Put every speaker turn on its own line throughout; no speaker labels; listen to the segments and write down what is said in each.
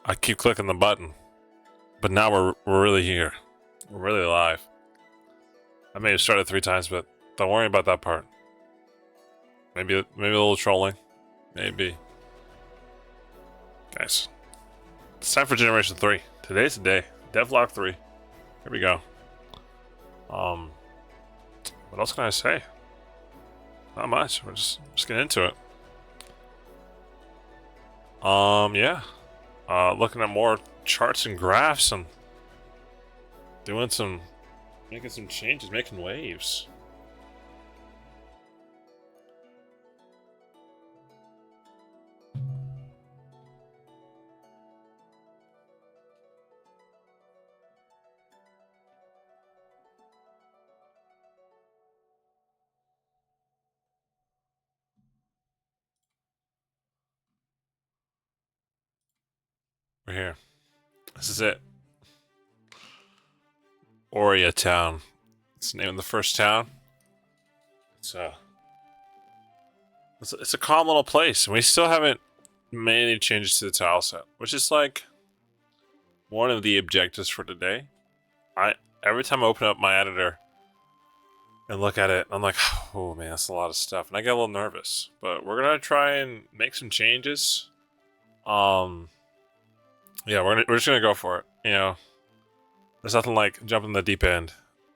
I keep clicking the button, but now we're really here. We're really live. I may have started 3 times, but don't worry about that part. Maybe a little trolling. Maybe. Guys, it's time for Generation 3. Today's the day. Devlog 3. Here we go. What else can I say? Not much. We're just getting into it. Yeah. Looking at more charts and graphs and making some changes, making waves. We're here. This is it. Oria Town. It's the name of the first town. It's a calm little place, and we still haven't made any changes to the tile set, which is like one of the objectives for today. Every time I open up my editor and look at it, I'm like, oh man, that's a lot of stuff, and I get a little nervous. But we're gonna try and make some changes. Yeah, we're just gonna go for it. You know, there's nothing like jumping the deep end.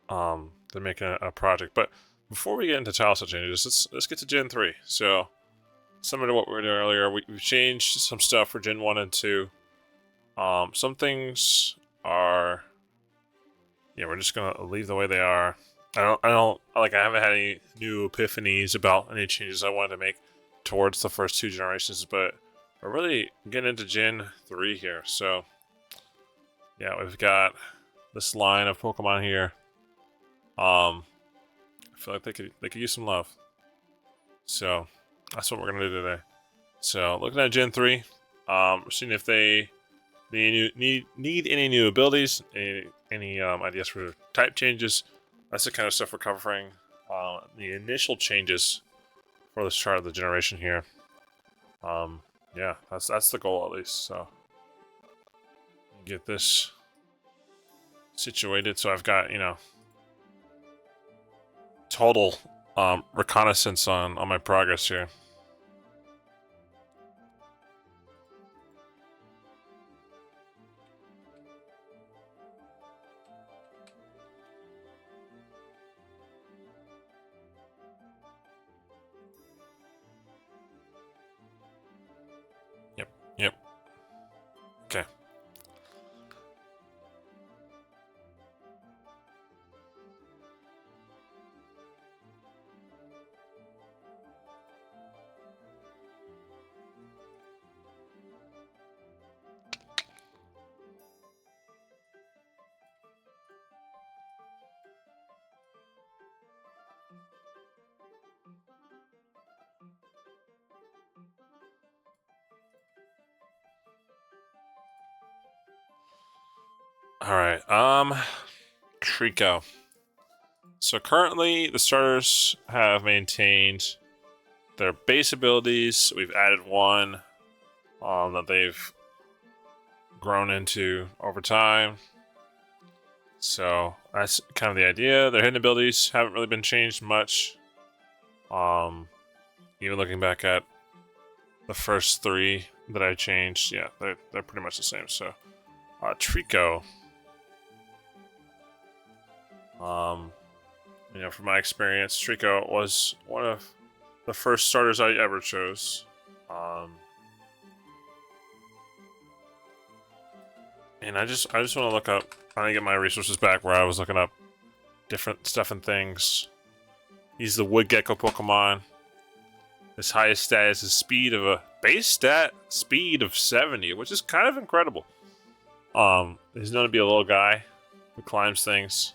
To make a project, but before we get into tile set changes, let's get to Gen 3. So, similar to what we were doing earlier, we've changed some stuff for Gen 1 and 2. Some things are, yeah, we're just gonna leave the way they are. I haven't had any new epiphanies about any changes I wanted to make towards the first 2 generations, but we're really getting into Gen 3 here. So, yeah, we've got this line of Pokemon here. I feel like they could use some love. So that's what we're gonna do today. So looking at Gen 3, seeing if they need any new abilities, any ideas for type changes. That's the kind of stuff we're covering. The initial changes for this chart of the generation here. Yeah, that's the goal at least. So get this situated. So I've got, total reconnaissance on my progress here. Yep. Okay. Alright, Trico. So currently, the starters have maintained their base abilities. We've added one that they've grown into over time. So that's kind of the idea. Their hidden abilities haven't really been changed much. Even looking back at the first 3 that I changed, yeah, they're pretty much the same. So, Trico. From my experience, Trico was one of the first starters I ever chose. And I just want to look up. I need to get my resources back where I was looking up different stuff and things. He's the wood gecko Pokemon. His highest stat is his speed of a base stat speed of 70, which is kind of incredible. He's known to be a little guy who climbs things.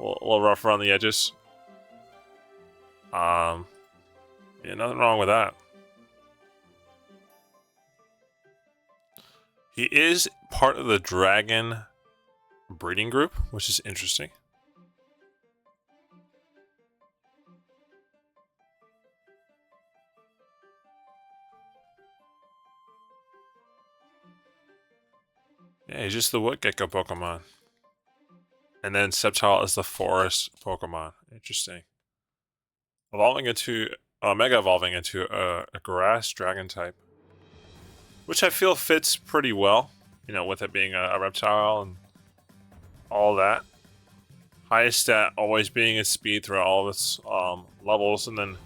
A little rough around the edges. Yeah, nothing wrong with that. He is part of the dragon breeding group, which is interesting. Yeah, he's just the wood gecko Pokemon. And then Sceptile is the forest Pokemon. Interesting. Evolving into Mega evolving into a grass dragon type, which I feel fits pretty well. You know, with it being a reptile and all that. Highest stat always being its speed throughout all of its levels, and then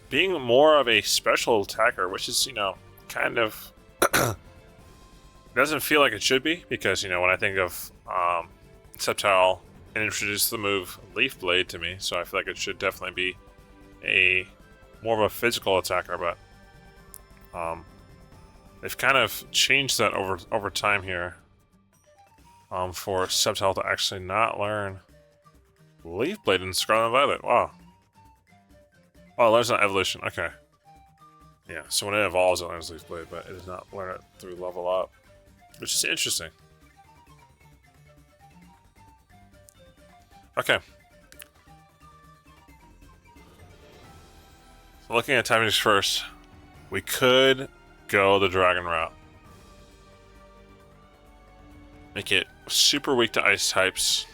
being more of a special attacker, which is, you know, kind of doesn't feel like it should be, because, you know, when I think of Sceptile, it introduced the move Leaf Blade to me, so I feel like it should definitely be a more of a physical attacker, but they've kind of changed that over time here for Sceptile to actually not learn Leaf Blade in Scarlet and Violet. Wow. Oh, it learns on evolution. Okay. Yeah, so when it evolves, it learns Leaf Blade, but it does not learn it through level up, which is interesting. Okay. So looking at timings first, we could go the dragon route. Make it super weak to ice types.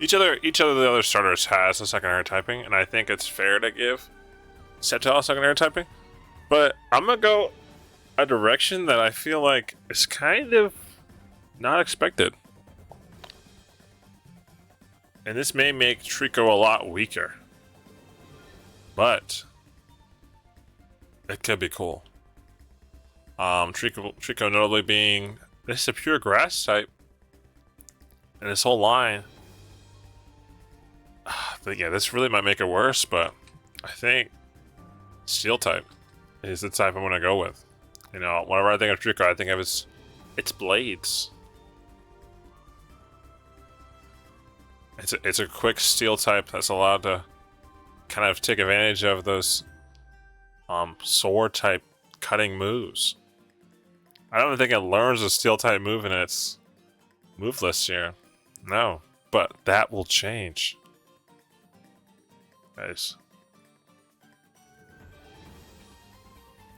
Each of the other starters has a secondary typing, and I think it's fair to give Sceptile a secondary typing. But I'm gonna go a direction that I feel like is kind of not expected. And this may make Trico a lot weaker. But it could be cool. Trico notably being, this is a pure grass type. And this whole line. But yeah, this really might make it worse, but I think Steel type is the type I'm gonna go with. You know, whenever I think of Trico, I think of its blades. It's a quick Steel type that's allowed to kind of take advantage of those sword type cutting moves. I don't think it learns a Steel type move in its move list here. No, but that will change. Nice.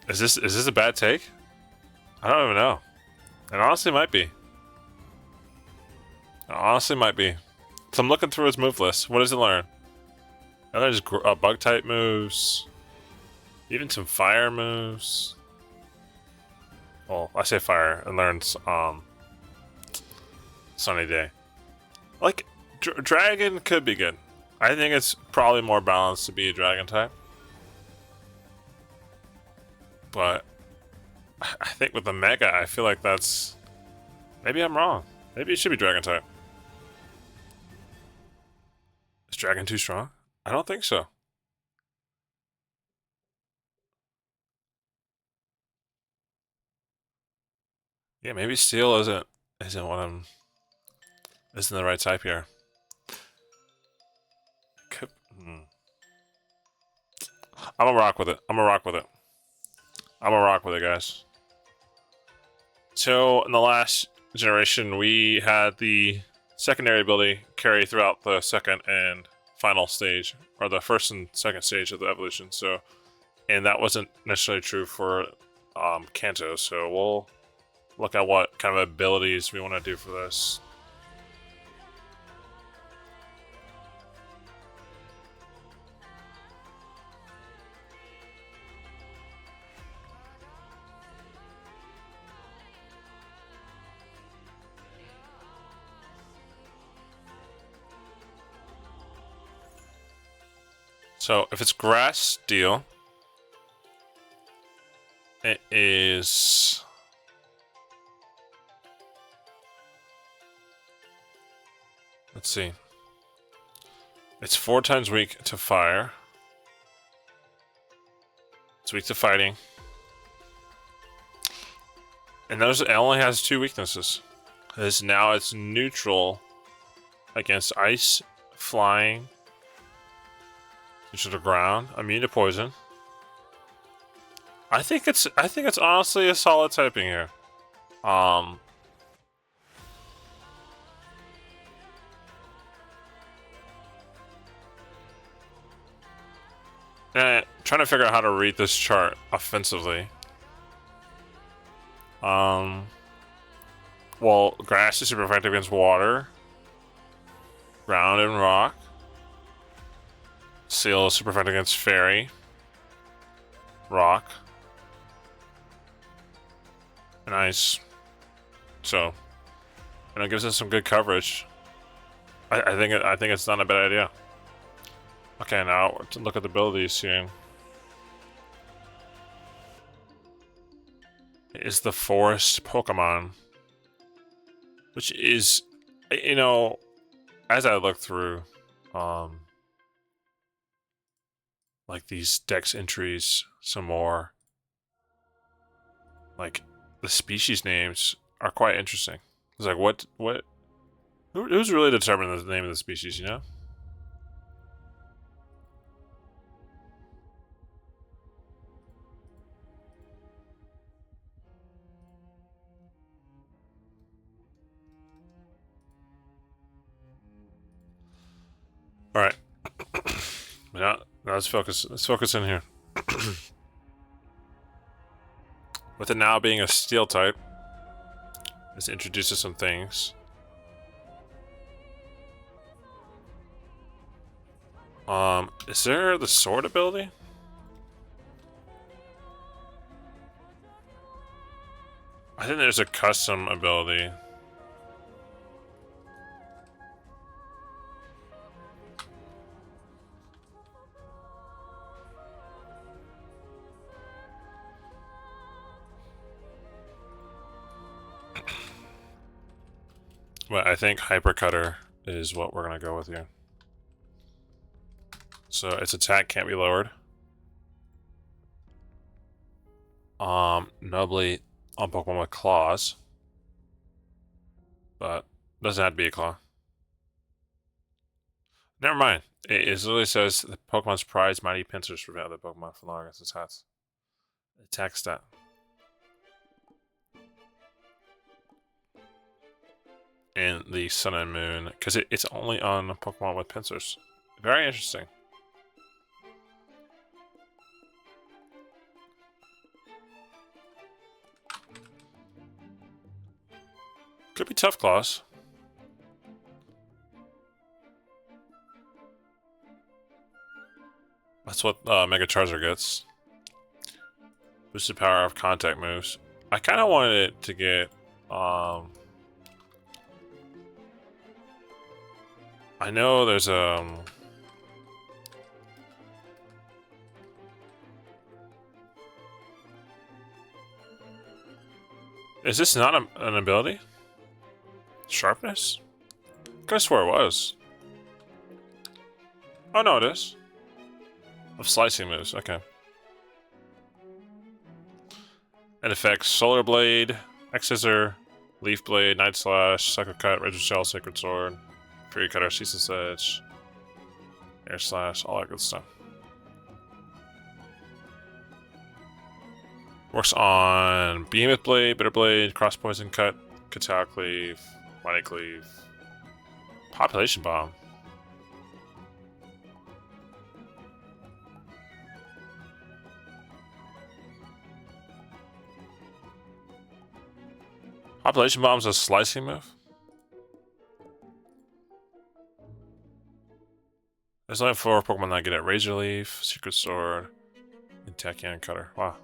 Is this a bad take? I don't even know. It honestly might be. It honestly might be. So I'm looking through its move list. What does it learn? It learns bug type moves. Even some fire moves. Well, I say fire. It learns Sunny Day. Like Dragon could be good. I think it's probably more balanced to be a dragon type. But I think with the Mega, I feel like that's... Maybe I'm wrong. Maybe it should be dragon type. Is dragon too strong? I don't think so. Yeah, maybe steel isn't what isn't the right type here. I'm gonna rock with it. I'm gonna rock with it, guys. So in the last generation, we had the secondary ability carry throughout the second and final stage, or the first and second stage of the evolution. So, and that wasn't necessarily true for Kanto. So we'll look at what kind of abilities we want to do for this. So if it's grass steel, it is... Let's see. It's 4 times weak to fire. It's weak to fighting. And it only has 2 weaknesses. Now it's neutral against ice, flying, neutral to ground, immune to poison. I think it's honestly a solid typing here. Trying to figure out how to read this chart offensively. Well, grass is super effective against water. Ground and rock. Seal is super effective against fairy. Rock. And ice. So, it gives us some good coverage. I think it's not a bad idea. Okay, now to look at the abilities here. Is the forest Pokemon, which is, you know, as I look through, like these dex entries some more, like the species names are quite interesting. It's like who's really determining the name of the species, you know? All right. Now let's focus. Let's focus in here. With it now being a steel type, this introduces some things. Is there the sword ability? I think there's a custom ability. But I think Hyper Cutter is what we're gonna go with here. So its attack can't be lowered. Notably on Pokemon with claws. But doesn't have to be a claw. Never mind. It literally says the Pokemon's prize mighty pincers prevent other Pokemon from lowering its attacks. Attack stat. And the Sun and Moon, because it's only on Pokemon with pincers. Very interesting. Could be Tough Claws. That's what Mega Charizard gets. Boosted power of contact moves. I kind of wanted it to get I know there's is this not an ability? Sharpness? I could have swore it was. Oh no, it is. Of slicing moves, okay. It affects Solar Blade, X-Scissor, Leaf Blade, Night Slash, Sucker Cut, Razor Shell, Sacred Sword, Fury Cutter, Ceaseless Edge, Air Slash, all that good stuff. Works on Behemoth Blade, Bitter Blade, Cross Poison Cut, Katao Cleave, Mighty Cleave, Population Bomb. Population Bomb's a slicing move? There's only 4 Pokemon that get it. Razor Leaf, Secret Sword, and Tachyon Cutter. Wow.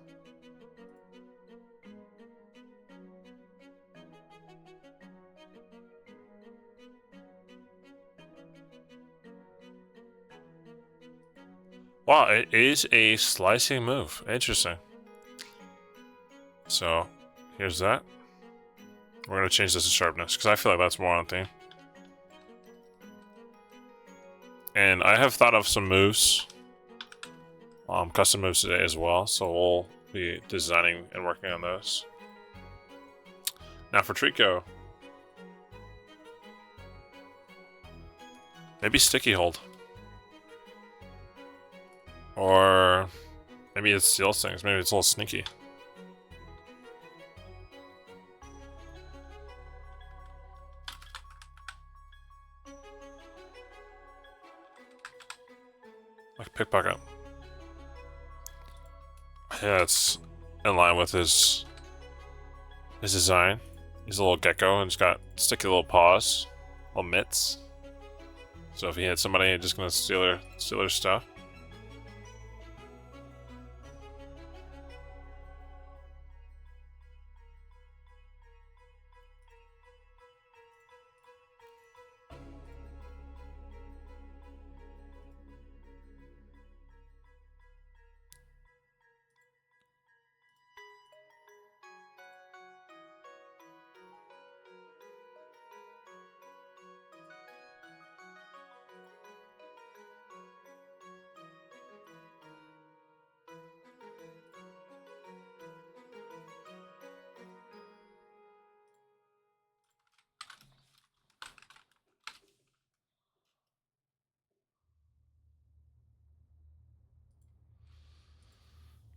Wow, it is a slicing move. Interesting. So, here's that. We're going to change this to sharpness, because I feel like that's more on theme. And I have thought of some moves. Custom moves today as well, so we'll be designing and working on those. Now for Trico. Maybe Sticky Hold. Or maybe it steals things. Maybe it's a little sneaky. Like Pickpocket. Yeah, it's in line with his His design. He's a little gecko and he's got sticky little paws, little mitts. So if he hits somebody, he's just gonna steal their stuff.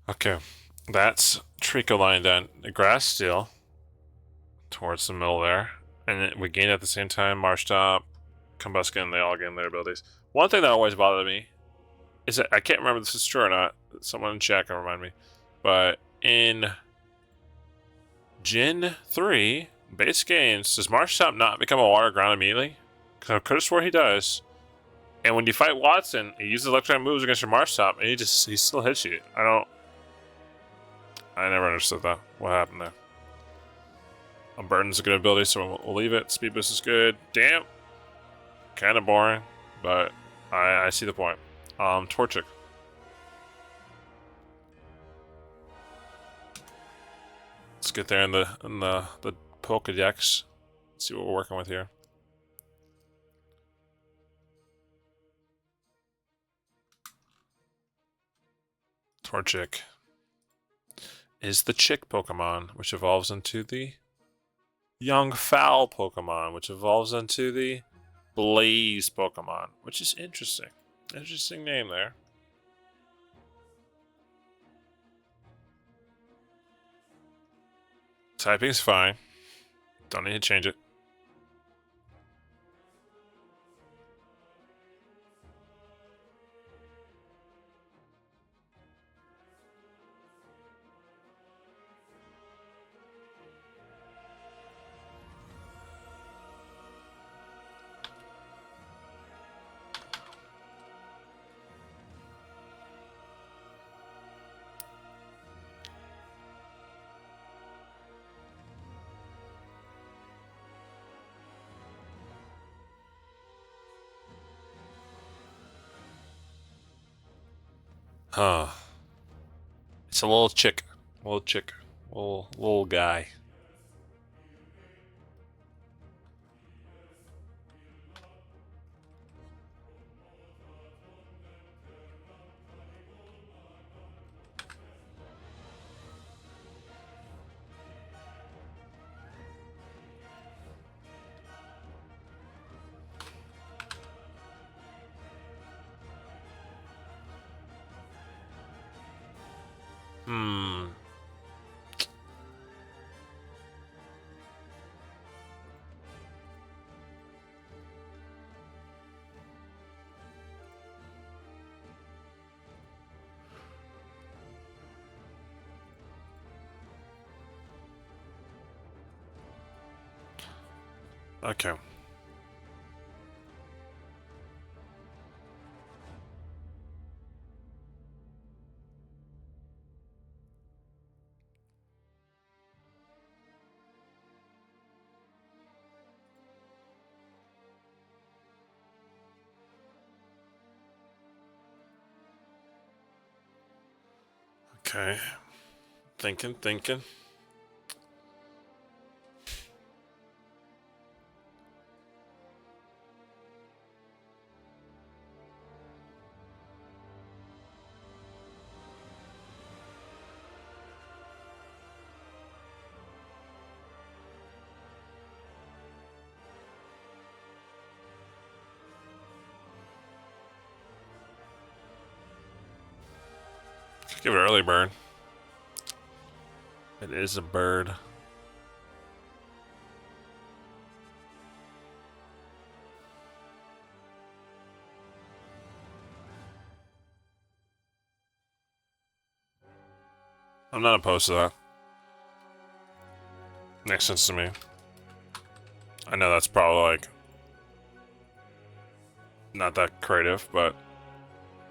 Okay, that's Trico lying down the grass still towards the middle there, and then we gain at the same time. Marshtomp, Combuskin, they all gain their abilities. One thing that always bothered me is that I can't remember if this is true or not. Someone in chat can remind me, but in Gen 3 base games, does Marshtomp not become a water ground immediately? Because I could have swore he does. And when you fight Watson, he uses electronic moves against your Marshtomp, and he still hits you. I never understood that. What happened there? Burden's a good ability, so we'll leave it. Speed boost is good. Damn. Kind of boring, but I see the point. Torchic. Let's get there in the Pokedex. See what we're working with here. Torchic is the Chick Pokemon, which evolves into the Young Fowl Pokemon, which evolves into the Blaze Pokemon, which is interesting. Interesting name there. Typing's fine. Don't need to change it. Huh. It's a little chick. Little guy. Hmm. Okay. Okay. Thinking. Give it an early burn. It is a bird. I'm not opposed to that. Makes sense to me. I know that's probably like not that creative, but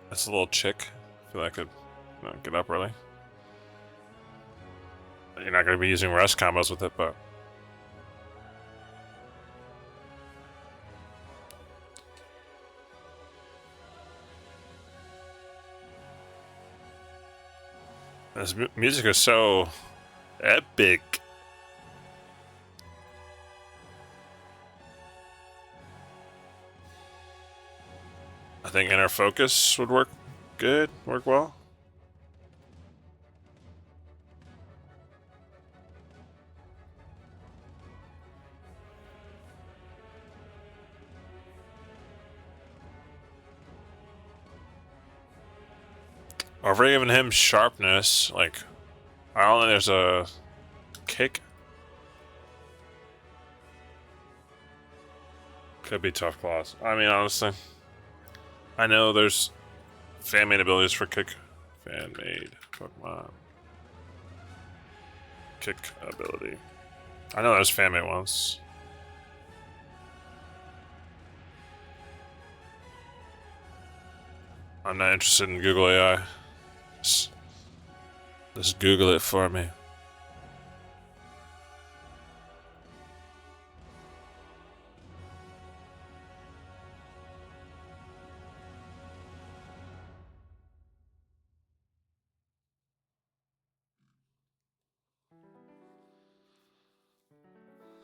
that's a little chick. I feel like I could get up early. You're not going to be using rest combos with it, but this music is so epic. I think inner focus would work well. Or if we're giving him sharpness, like, I don't think there's a kick. Could be tough claws. I mean, honestly, I know there's fan-made abilities for kick. Fan-made Pokemon. Kick ability. I know there's fan-made ones. I'm not interested in Google AI. Just Google it for me.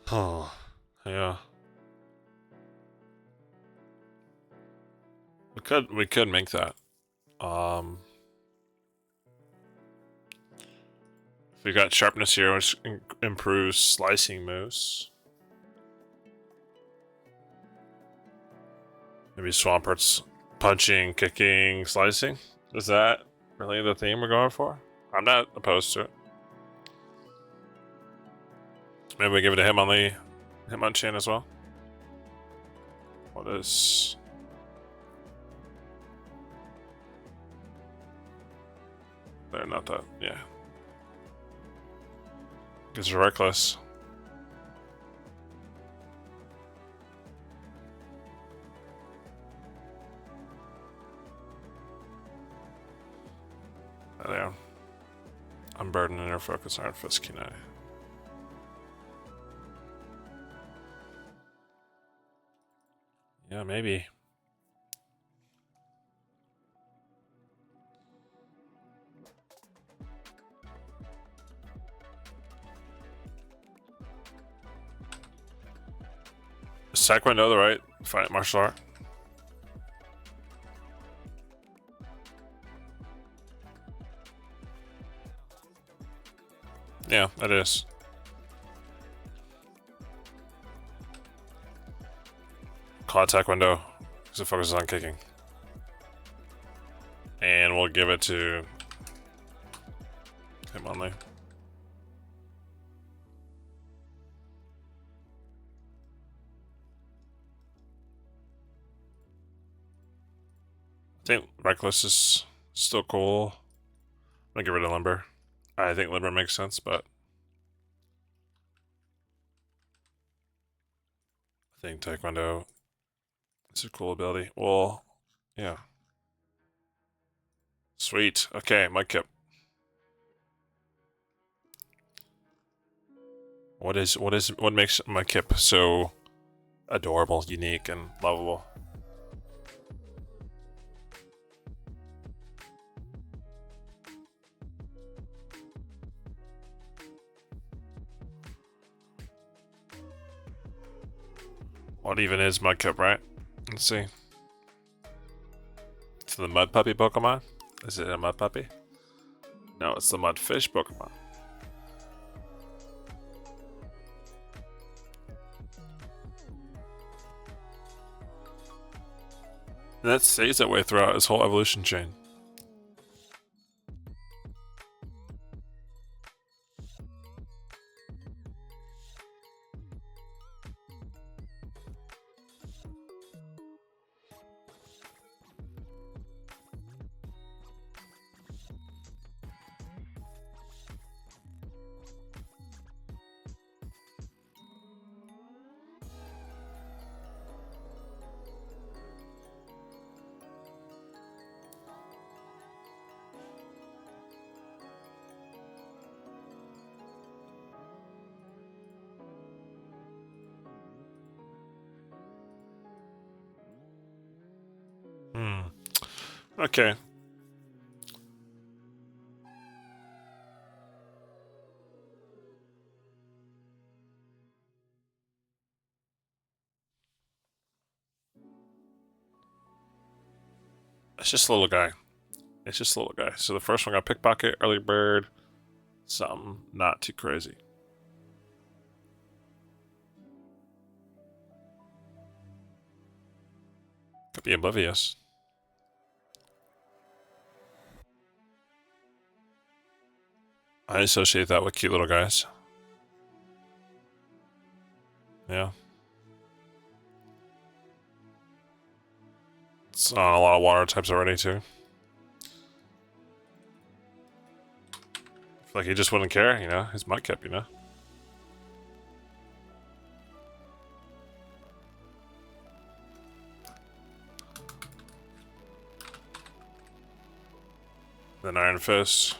Oh, yeah. We could make that. We got sharpness here, which improves slicing moves. Maybe Swampert's punching, kicking, slicing. Is that really the theme we're going for? I'm not opposed to it. Maybe we give it to him on the Hitmonchan as well. What is? They're not that. Yeah. It's reckless. Oh, there. Unburden inner focus, Iron Fist, Kunai. Yeah, maybe. Is Taekwondo the right fight martial art? Yeah, it is. Call it Taekwondo, because it focuses on kicking. And we'll give it to him only. I think Reckless is still cool. I'm gonna get rid of Limber. I think Limber makes sense, but I think Taekwondo is a cool ability. Well, yeah. Sweet. Okay, Mudkip. What makes Mudkip so adorable, unique, and lovable? What even is Mudkip, right? Let's see. It's the Mud Puppy Pokemon? Is it a Mud Puppy? No, it's the Mudfish Pokemon. And that stays that way throughout his whole evolution chain. Okay. It's just a little guy. It's just a little guy. So the first one got pickpocket, early bird, something not too crazy. Could be oblivious. I associate that with cute little guys. Yeah. It's on a lot of water types already, too. I feel like he just wouldn't care, you know? He's Mudkip, you know? Then Iron Fist.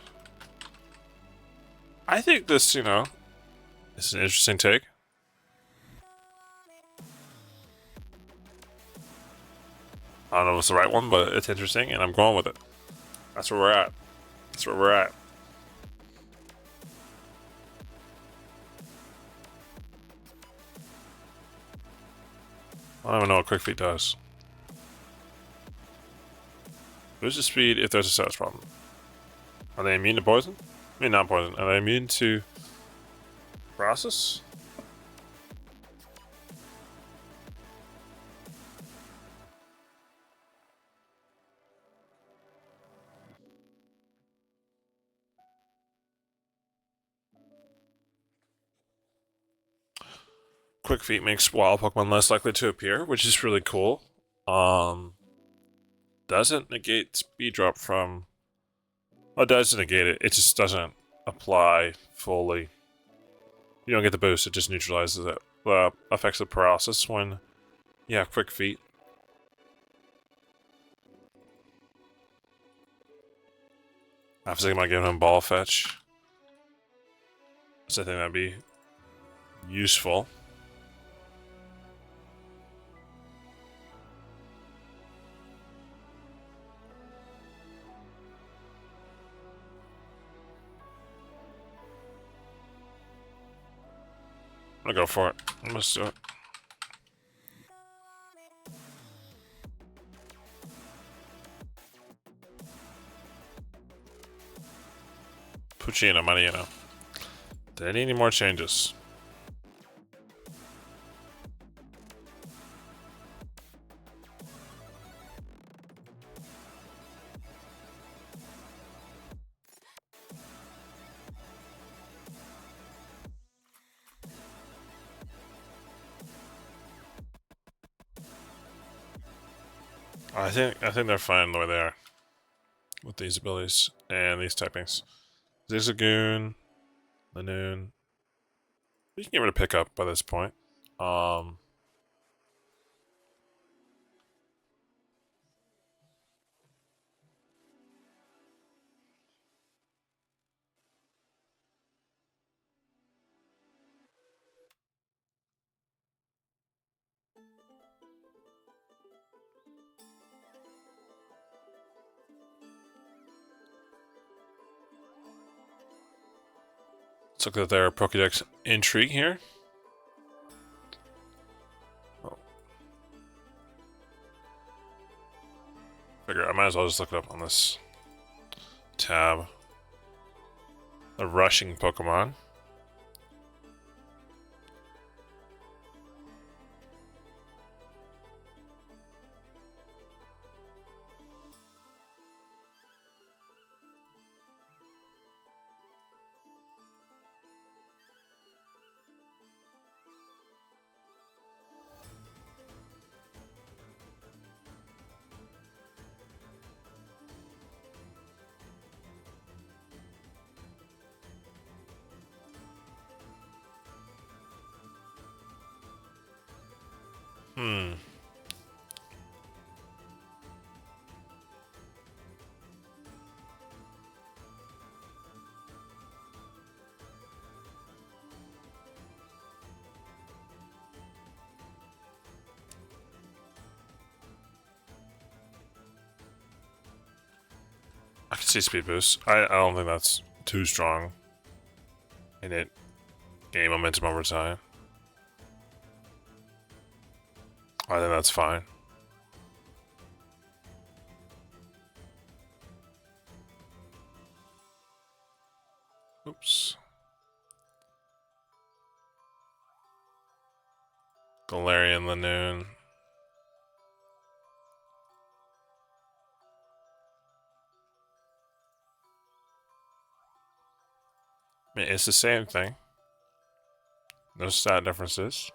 I think this, you know, is an interesting take. I don't know if it's the right one, but it's interesting, and I'm going with it. That's where we're at. That's where we're at. I don't even know what Quick Feet does. Lose the speed if there's a status problem. Are they immune to poison? I mean, not poison. Are they immune to paralysis? Quick Feet makes wild Pokemon less likely to appear, which is really cool. Doesn't negate speed drop from... Well, it does negate it. It just doesn't apply fully. You don't get the boost. It just neutralizes it. Affects the paralysis when you have Quick Feet. I was thinking about giving him Ball Fetch. So I think that'd be useful. I'm gonna go for it. Let's do it. Puccino, Mariano. Do I need any more changes? I think they're fine the way they are with these abilities and these typings. Zigzagoon, Lanoon. We can get rid of pickup by this point. Let's look at their Pokédex entry here. Oh. Figure I might as well just look it up on this tab. The rushing Pokemon. Hmm. see speed boost. I don't think that's too strong. And it gain momentum over time. I think that's fine. Oops. Galarian Lanoon. I mean, it's the same thing. No stat differences.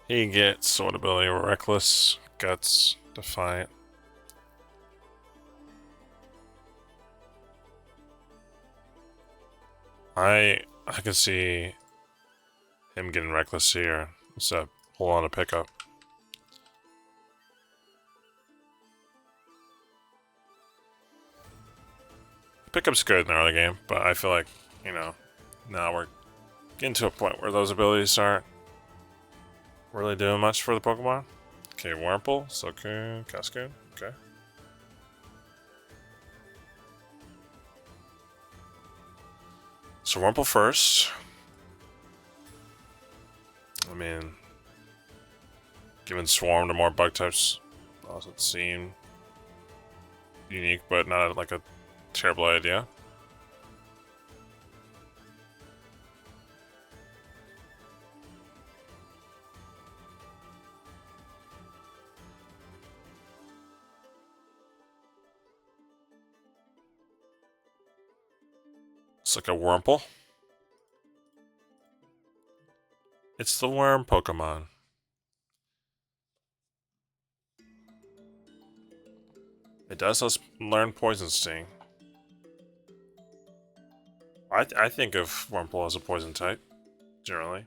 He gets sword ability, Reckless, Guts, Defiant. I can see him getting Reckless here. So hold on to pickup. Pickup's good in the early game, but I feel like, you know, now we're getting to a point where those abilities aren't really doing much for the Pokemon. Okay, Wurmple, Silcoon, Cascoon, okay. So Wurmple first. I mean, giving Swarm to more bug types doesn't seem unique, but not like a terrible idea. It's like a Wurmple. It's the worm Pokemon. It does us learn Poison Sting. I think of Wurmple as a poison type, generally.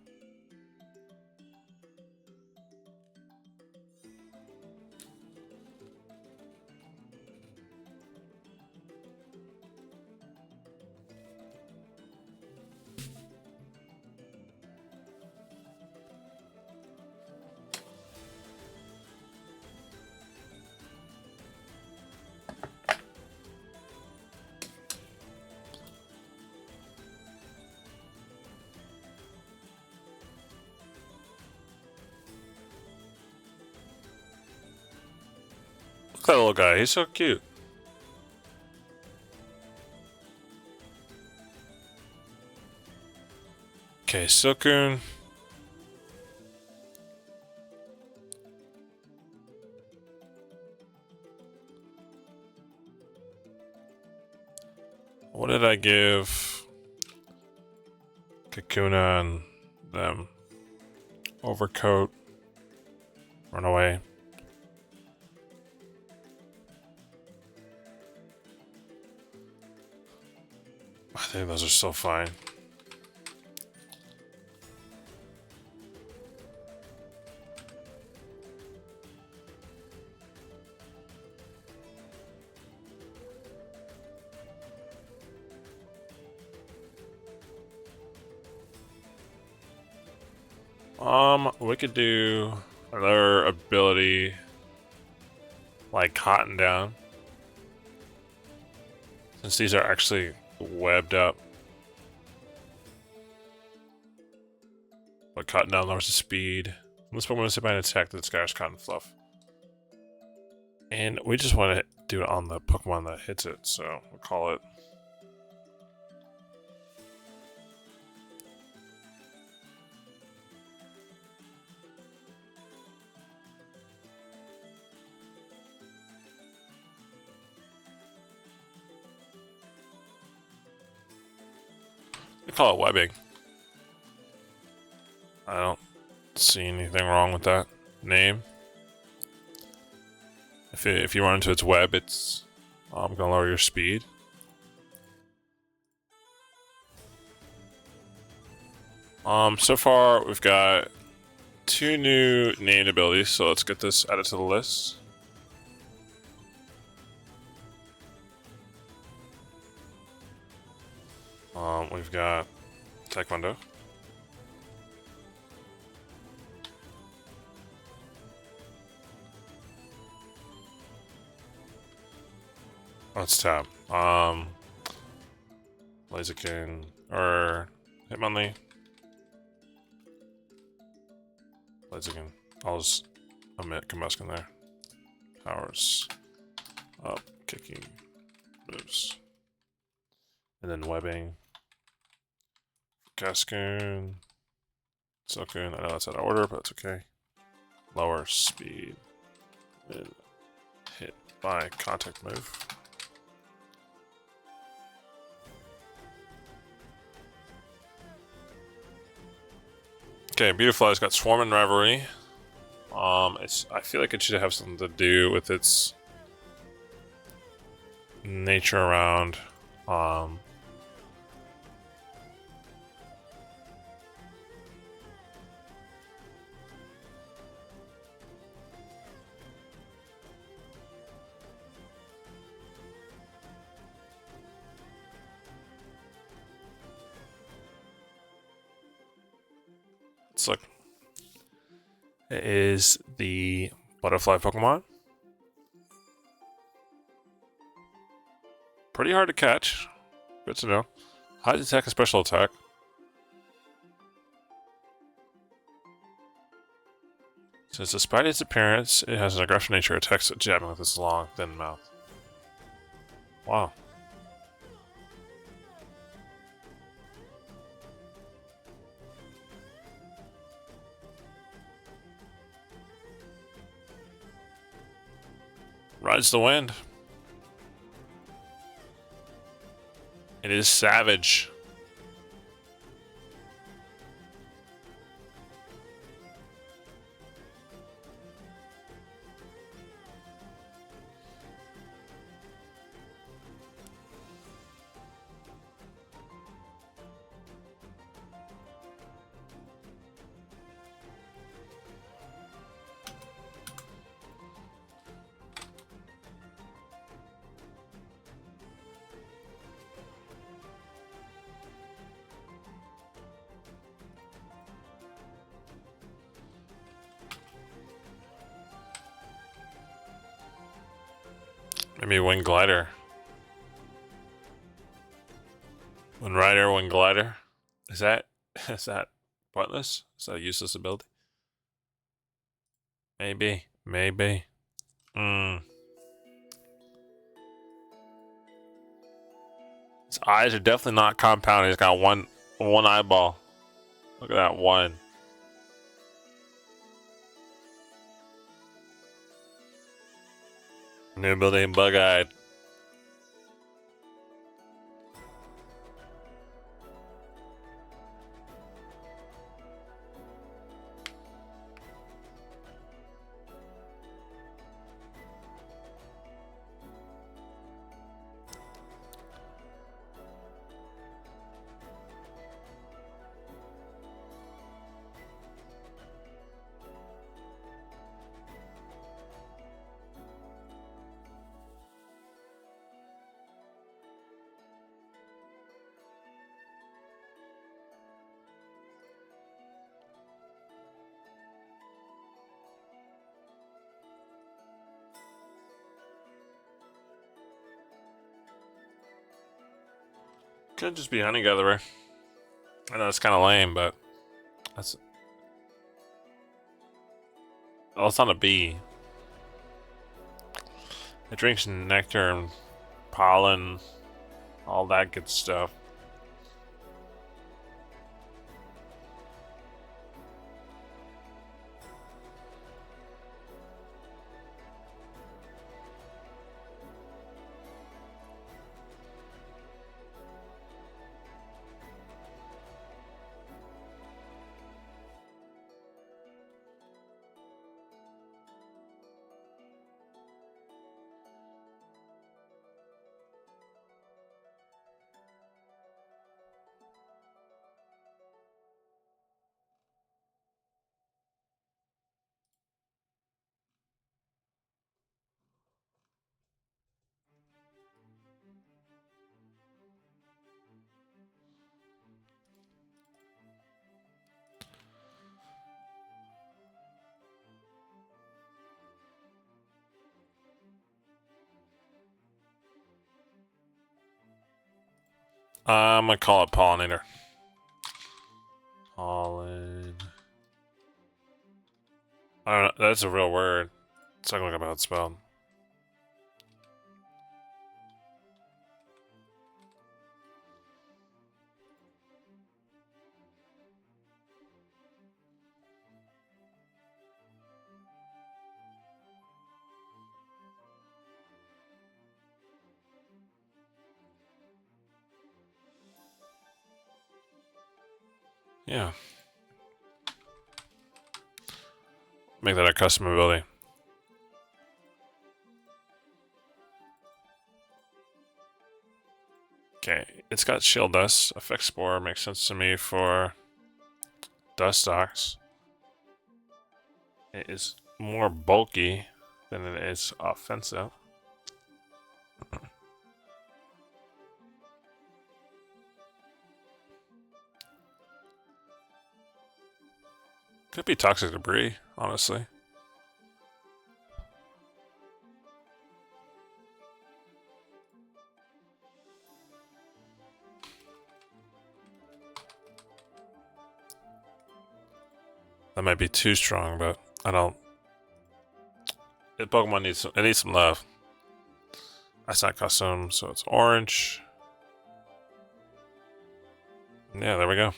Look at that little guy, he's so cute. Okay, Silcoon. What did I give Kakuna and them? Overcoat. Run away. I think those are still fine. We could do another ability like Cotton Down. Since these are actually webbed up. But Cotton Down lowers the speed. This Pokemon is hit by an attack that scatters Cotton Fluff. And we just want to do it on the Pokemon that hits it, so we'll call it. We call it webbing. I don't see anything wrong with that name. If you run into its web, it's gonna lower your speed. So far we've got 2 new named abilities, so let's get this added to the list. We've got Taekwondo. Let's tab. Blaziken or Hitmonlee. Blaziken. I'll just omit Combuskin there. Powers up, kicking moves, and then webbing. Cascoon, Silcoon. I know that's out of order, but that's okay. Lower speed and hit by contact move. Okay, Beautifly's got Swarm and Reverie. I feel like it should have something to do with its nature around let's look. It is the Butterfly Pokemon. Pretty hard to catch. Good to know. High attack and special attack. Says despite its appearance, it has an aggressive nature. It attacks jabbing with its long, thin mouth. Wow. Rides the wind. It is savage. Maybe Wind Glider. Wind Rider, Wind Glider. Is that pointless? Is that a useless ability? Maybe. His eyes are definitely not compounded. He's got one eyeball. Look at that one. New ability, Bug-Eyed. Could just be Honey Gatherer. I know it's kind of lame, but that's. Oh, it's not a bee. It drinks nectar and pollen, all that good stuff. I'm gonna call it Pollinator. Pollen. I don't know. That's a real word. It's not gonna look how it's spelled. Yeah. Make that a custom ability. Okay, it's got shield dust. Effect spore makes sense to me for dust stocks. It is more bulky than it is offensive. Could be toxic debris, honestly. That might be too strong, but I don't. Pokemon needs some love. That's not custom, so it's orange. Yeah, there we go.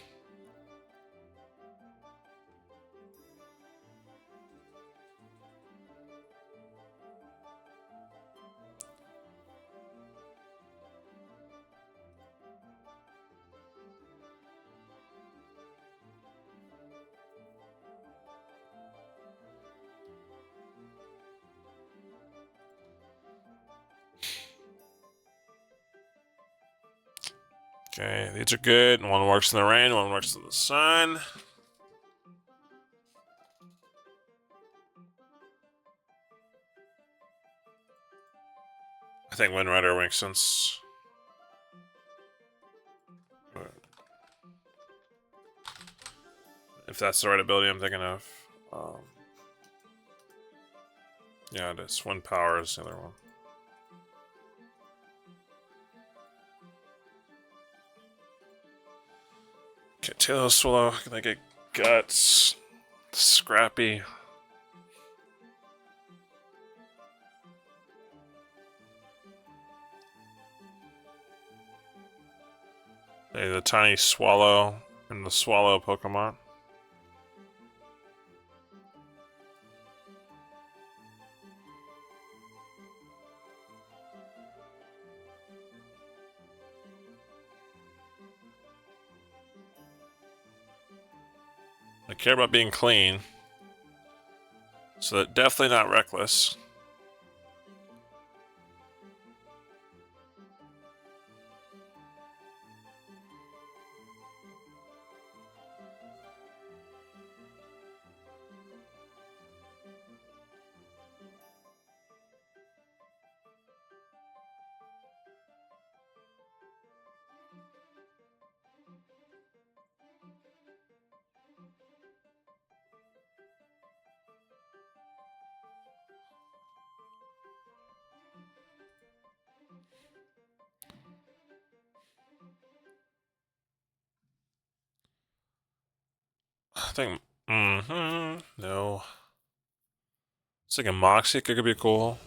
Okay, these are good. One works in the rain, one works in the sun. I think Wind Rider makes sense. If that's the right ability I'm thinking of. Yeah, it is. Wind Power is the other one. Okay, Tail Swallow. Can I get Guts? Scrappy. Maybe the Tiny Swallow and the Swallow Pokemon. I care about being clean. So that definitely not reckless. I think. No. It's like a Moxie could be cool.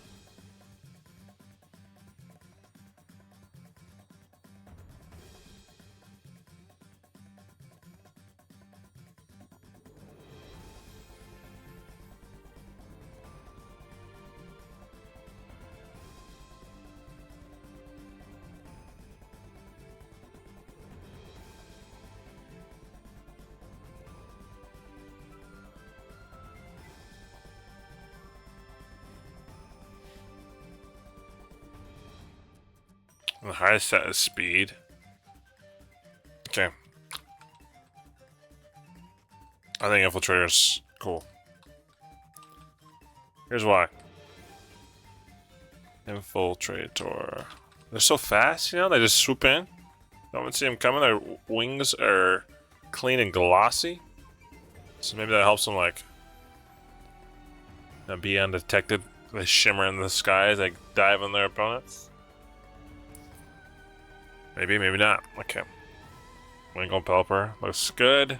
The highest set is speed. Okay. I think Infiltrator's cool. Here's why. Infiltrator. They're so fast, you know? They just swoop in. Don't even see them coming. Their wings are clean and glossy. So maybe that helps them, like, be undetected. They shimmer in the sky as they dive on their opponents. Maybe, maybe not. Okay. Wingull Pelipper looks good.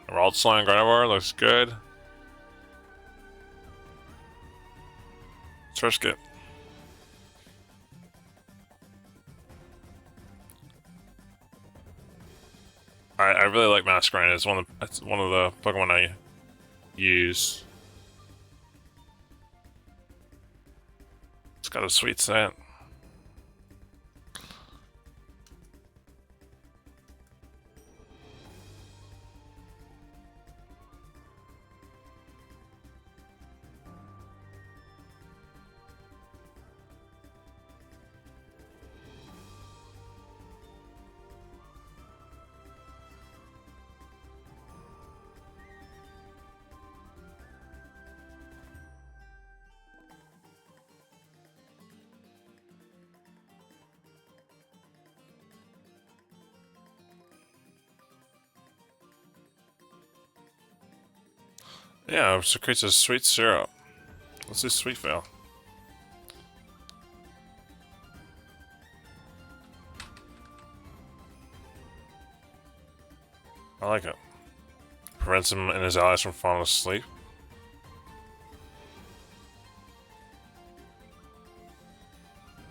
Emerald Slime Gardevoir looks good. Let's risk it. I really like Masquerain. It's one of the Pokemon I use. It's got a sweet scent. Yeah, it secretes a sweet syrup. Let's do Sweet Veil. I like it. Prevents him and his allies from falling asleep.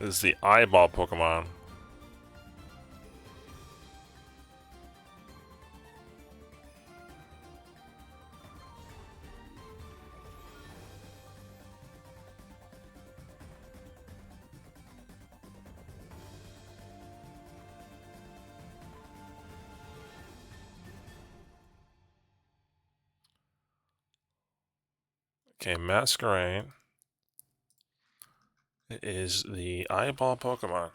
This is the eyeball Pokemon. Okay, Masquerain. It is the eyeball Pokemon.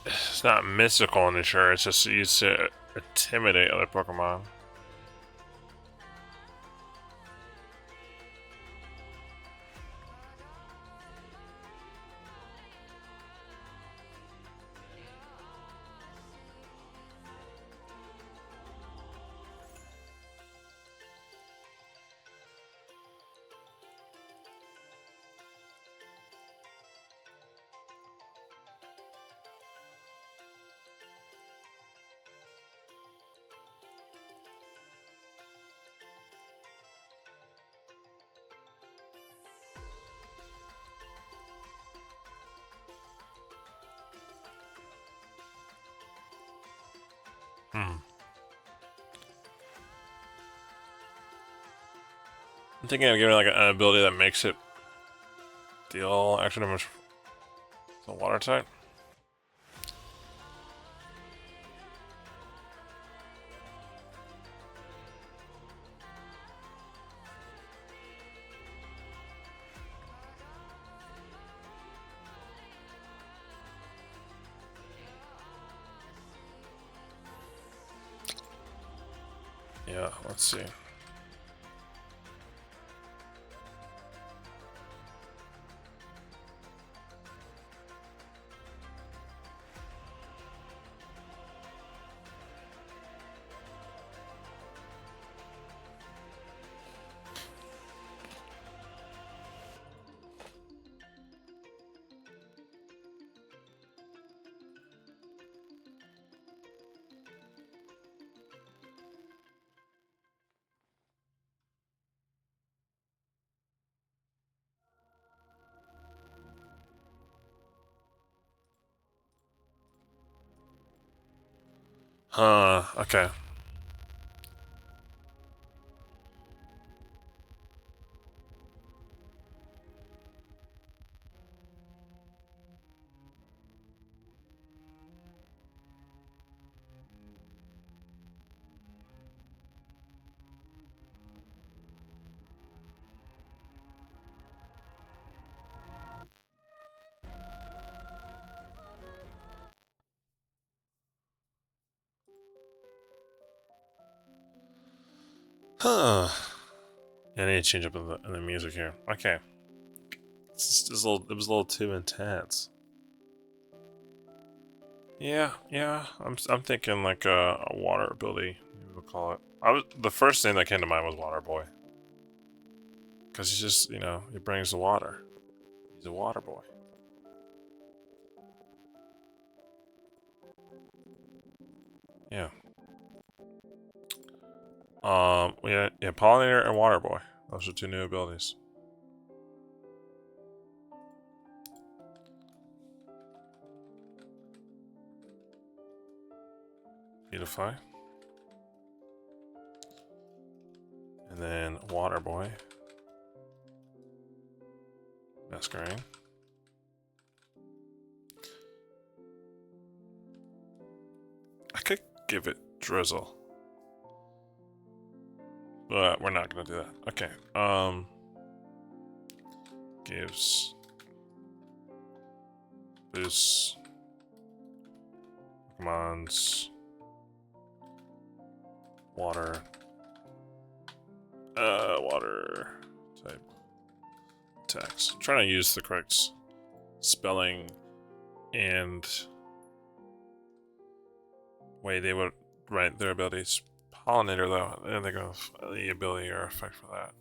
It's not mystical in nature, it's just used to intimidate other Pokemon. I'm thinking of giving like an ability that makes it deal extra damage to the water type. Yeah, let's see. Okay. Huh. Yeah, I need to change up in the music here. Okay. It was a little too intense. Yeah, I'm thinking like a water ability, maybe we'll call it. The first thing that came to mind was Water Boy. Because he's just, he brings the water. He's a water boy. Yeah. Yeah, Pollinator and Water Boy. Those are two new abilities. Beautify. And then Water Boy. Masquerade. I could give it Drizzle. But we're not gonna do that. Okay. Gives boosts Pokemon's water water type attacks. I'm trying to use the correct spelling and way they would write their abilities. Pollinator though, I don't think of the ability or effect for that.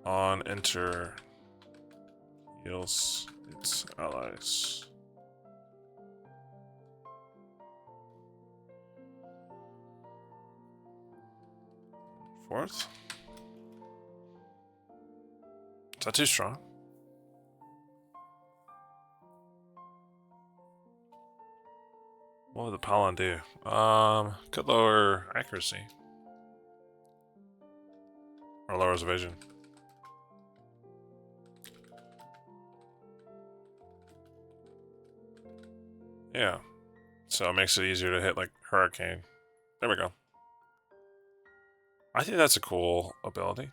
On enter heals its allies. Fourth? Is that too strong? What would the Pollen do? Could lower accuracy. Or lowers evasion. Yeah. So it makes it easier to hit like Hurricane. There we go. I think that's a cool ability.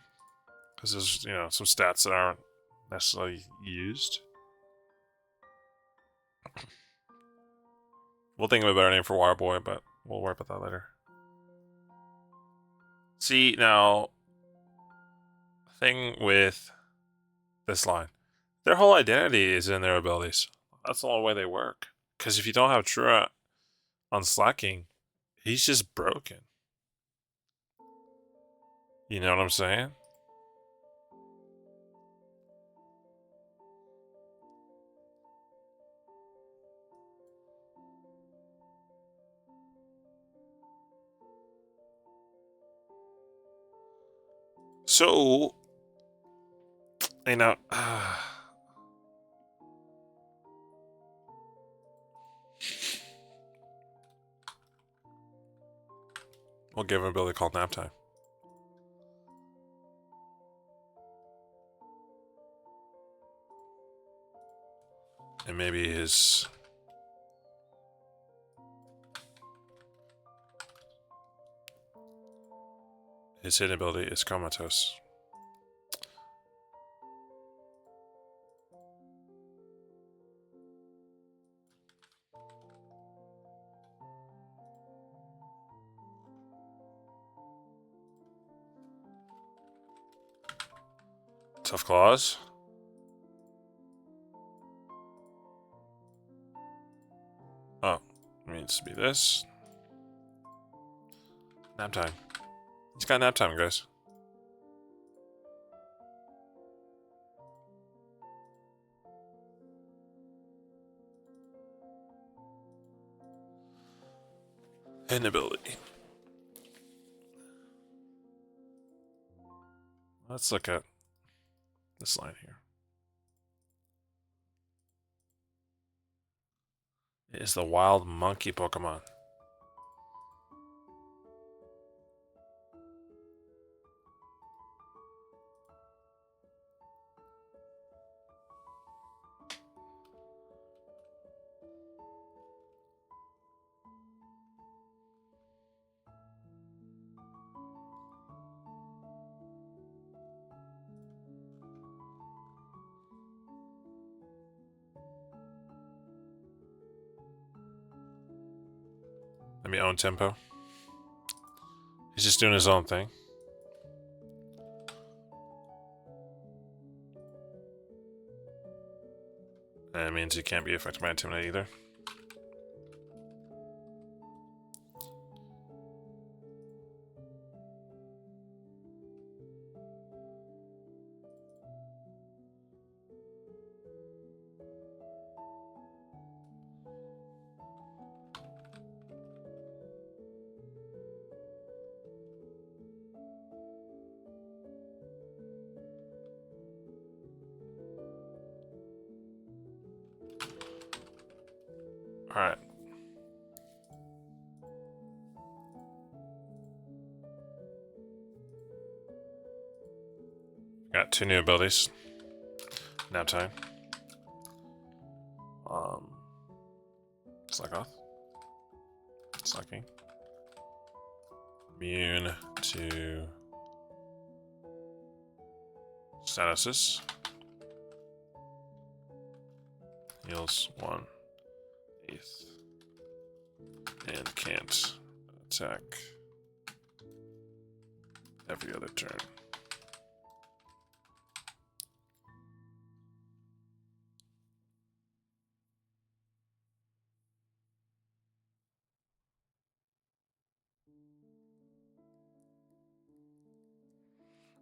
Because there's, some stats that aren't necessarily used. We'll think of a better name for Water Boy, but we'll worry about that later. See, now, thing with this line, their whole identity is in their abilities. That's the only way they work. Because if you don't have Trua on Slacking, he's just broken. You know what I'm saying? So, you know, we'll give him an ability called Nap Time. And maybe his hidden ability is Comatose. Tough Claws. Oh, it needs to be this. Nap Time. He's got Nap Time, guys. Hidden ability. Let's look at this line here. It is the wild monkey Pokemon. Let me own tempo. He's just doing his own thing. And it means he can't be affected by Intimidate either. Alright. Got 2 new abilities. Nap time. Slack off. Slacking. Immune to statuses. Heals 1/8. And can't attack every other turn.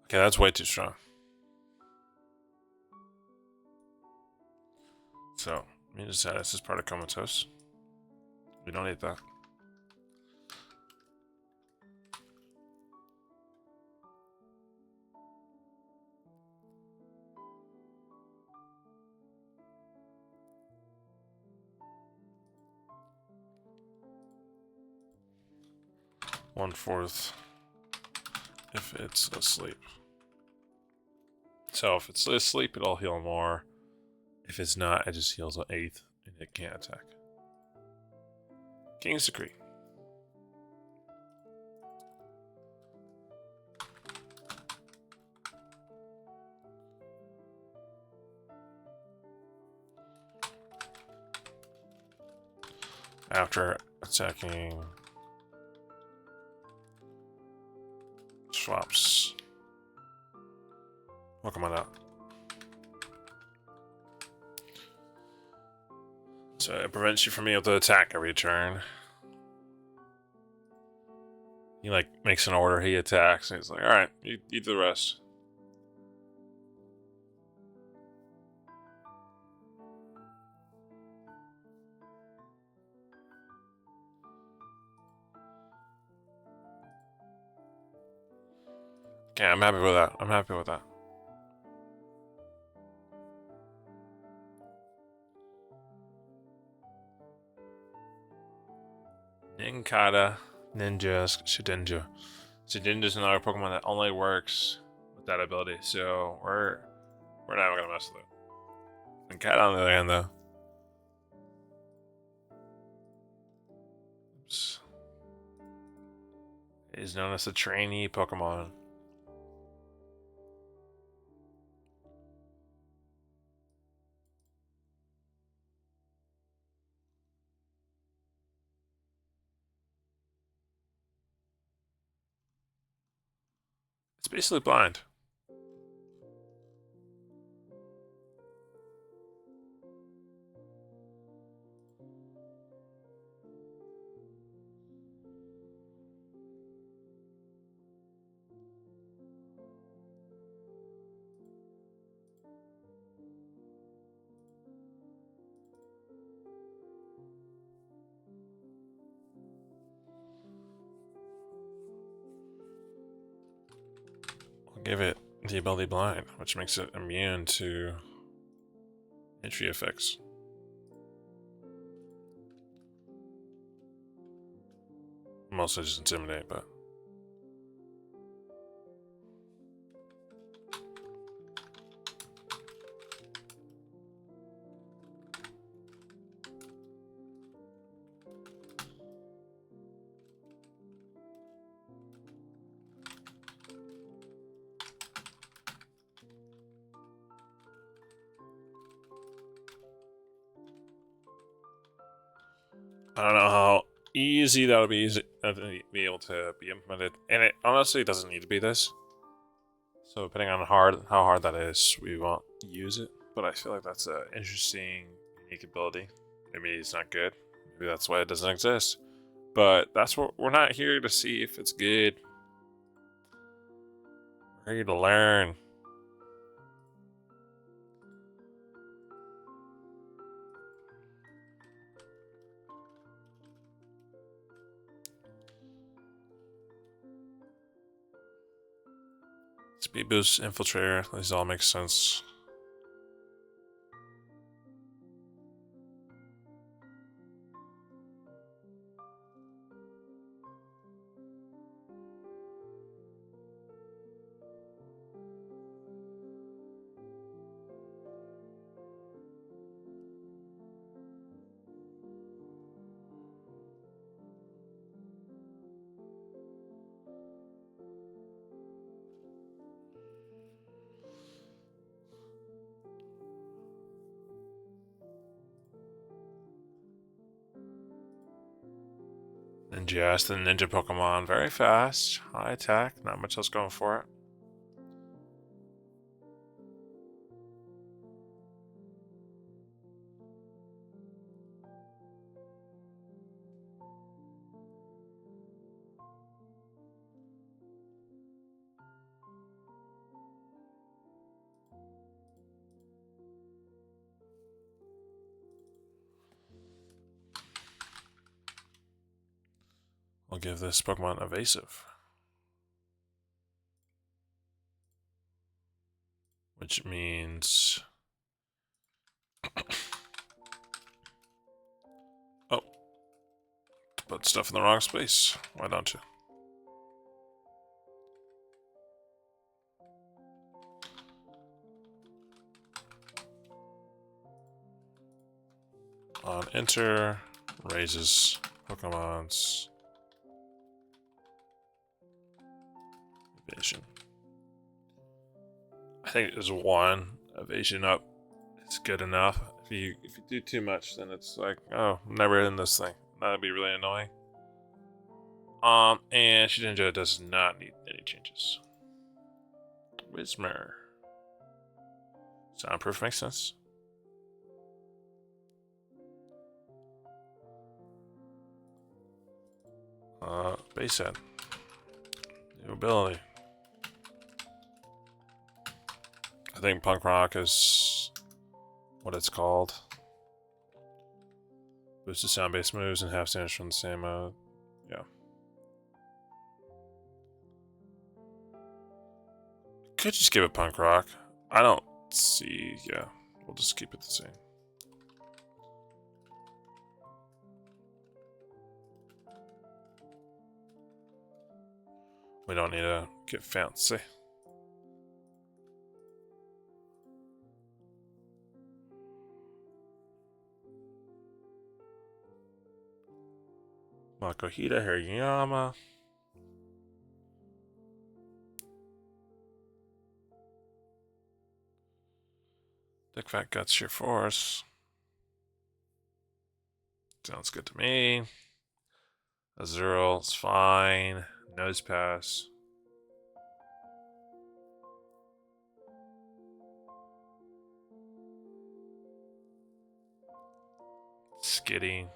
Okay, that's way too strong. So, immune status is part of comatose. We don't need that. One-fourth if it's asleep. So if it's asleep, it'll heal more. If it's not, it just heals 1/8 and it can't attack. King's Decree. After attacking, swaps Pokemon out. So it prevents you from being able to attack every turn. He like makes an order, he attacks, and he's like, alright, you do the rest. Okay, I'm happy with that. I'm happy with that. Ninkata, Ninjas, Shedinja. Shedinja's another Pokemon that only works with that ability, so we're not even gonna mess with it. Ninkata on the other hand though. Oops. Is known as a trainee Pokemon. It's basically blind. We'll give it the ability blind, which makes it immune to entry effects. Mostly just intimidate, but I don't know how easy. That'll be easy. Be able to be implemented, and it honestly doesn't need to be this. So depending on how hard that is, we won't use it. But I feel like that's an interesting, unique ability. Maybe it's not good. Maybe that's why it doesn't exist. But that's what we're not here to see if it's good. We're here to learn. Speed boost, infiltrator. These all make sense. Ninja, the ninja Pokemon. Very fast, high attack, not much else going for it. I'll give this Pokemon evasive. Which means... oh. Put stuff in the wrong space. Why don't you? On enter, raises Pokemon's evasion. I think there's one evasion up. It's good enough. If you do too much, then it's like, oh, I'm never in this thing. That'd be really annoying. And Shedinja does not need any changes. Whismer. Soundproof makes sense. Base head. New ability. I think Punk Rock is what it's called. Boosts the sound-based moves and half damage from the same mode. Yeah. Could just give it Punk Rock. I don't see. Yeah, we'll just keep it the same. We don't need to get fancy. Makohita, Hariyama. Thick Fat Guts, your force. Sounds good to me. Azural's fine. Nose pass. Skitty.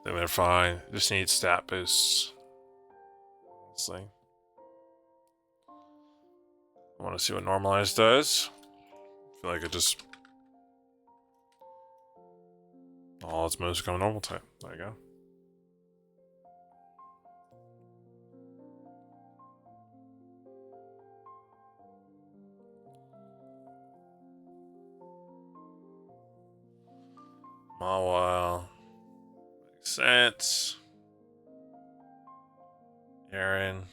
Then they're fine. Just need stat boosts. Honestly. I want to see what normalized does. I feel like it just... all its moves become normal type. There you go. Mawile. Makes sense. Aaron.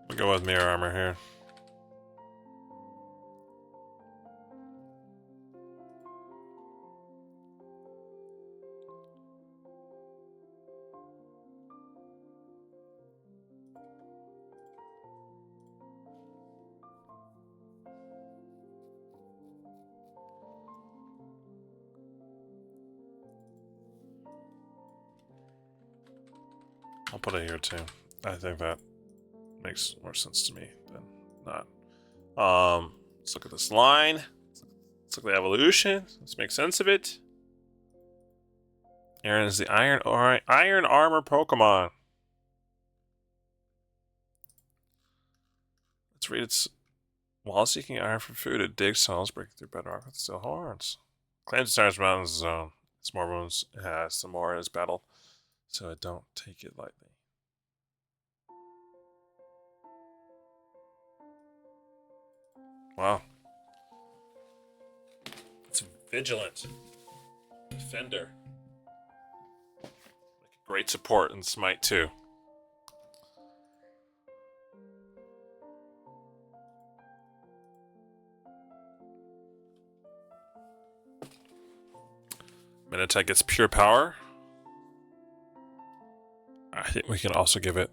We'll go with Mirror Armor here. I'll put it here too. I think that makes more sense to me than not. Let's look at this line. Let's look at the evolution. Let's make sense of it. Aaron is the iron armor Pokemon. Let's read its. While seeking iron for food, it digs tunnels, breaking through bedrock with steel horns. Claims the Stars Mountains zone. The more wounds it has, the more it is battled, so don't take it lightly. Wow. It's vigilant. Defender. Great support in Smite too. Minotech gets pure power. I think we can also give it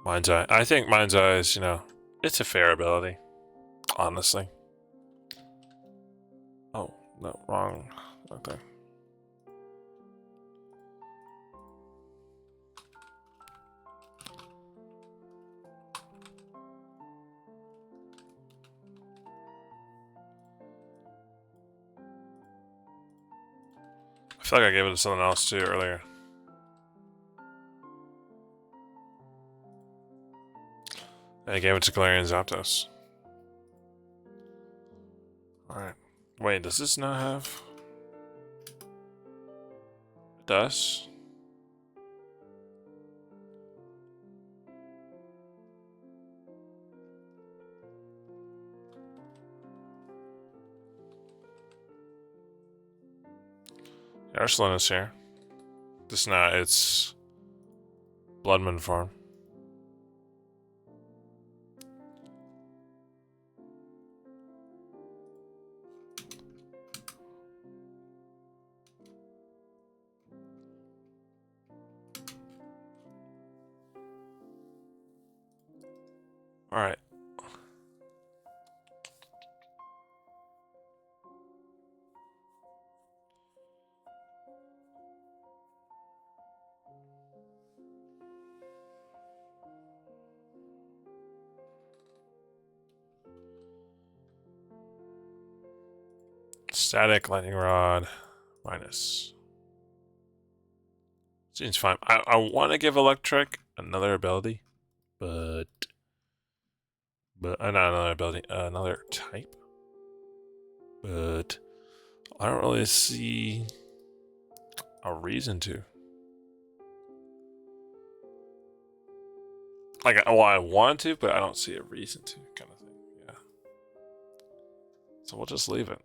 Mind's Eye. I think Mind's Eye is, it's a fair ability. Honestly. Oh, no, wrong. Okay. I feel like I gave it to something else too earlier. I gave it to Galarian Zapdos. Alright. Wait, does this not have... It does? Arsenal is here. This not, it's Bloodman form. Alright. Static, lightning rod, minus. Seems fine. I want to give electric another ability, but not another ability, another type. But I don't really see a reason to. Like, well, I want to, but I don't see a reason to, kind of thing. Yeah. So we'll just leave it.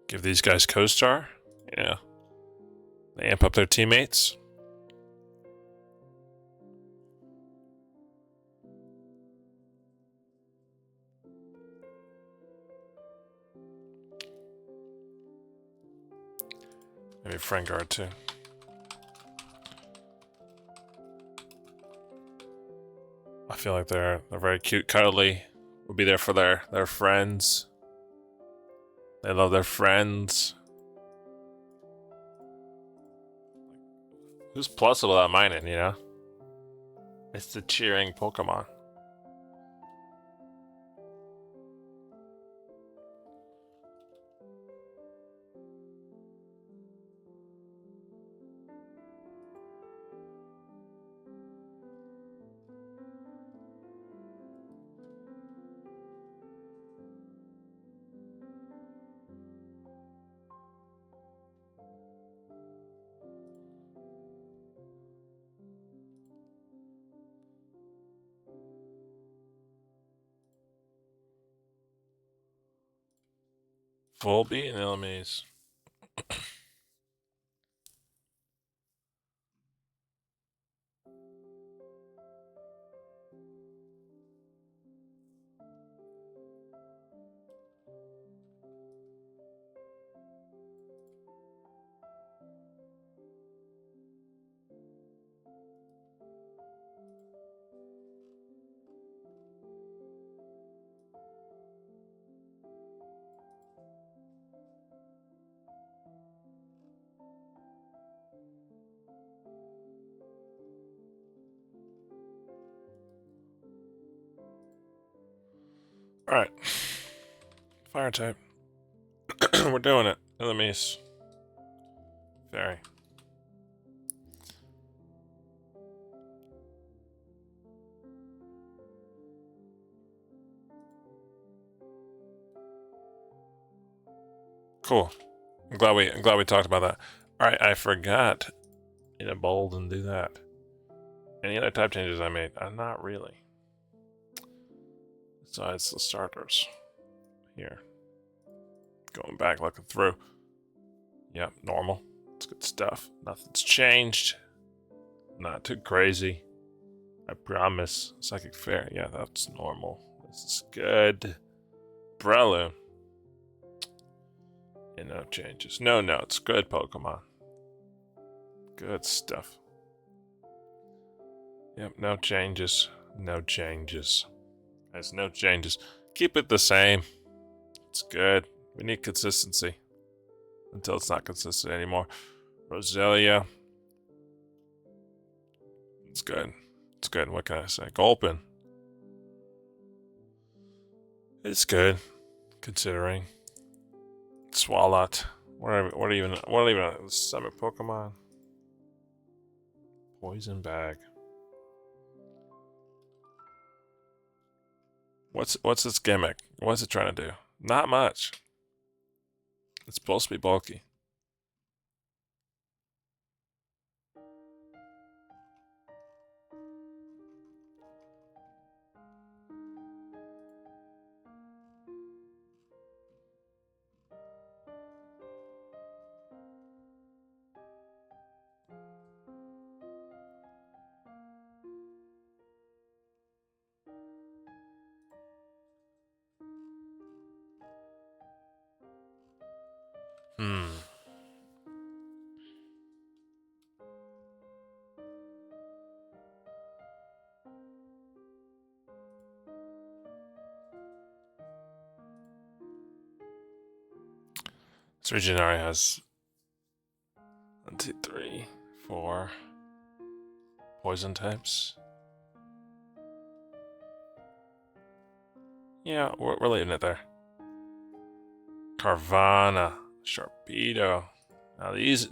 Give these guys co-star. Yeah. They amp up their teammates. Maybe friend guard too. I feel like they're very cute, cuddly. We'll be there for their friends. They love their friends. Who's plus without mining, It's the cheering Pokemon. Full beating enemies. Alright. Fire type. We're doing it. Enemies. Fairy. Cool. I'm glad we talked about that. Alright, I forgot to bold and do that. Any other type changes I made? Not really. Besides the starters. Here. Going back, looking through. Yep, normal. It's good stuff. Nothing's changed. Not too crazy. I promise. Psychic Fair. Yeah, that's normal. This is good. Breloom. Yeah, no changes. No notes. Good Pokemon. Good stuff. Yep, no changes. No changes. There's no changes. Keep it the same. It's good. We need consistency. Until it's not consistent anymore. Roselia. It's good. It's good. What can I say? Gulpin. It's good. Considering. Swalot. What even a summer Pokemon? Poison bag. What's its gimmick? What's it trying to do? Not much. It's supposed to be bulky. This region already has 1, 2, 3, 4 poison types. Yeah, we're leaving it there. Carvana, Sharpedo. Now these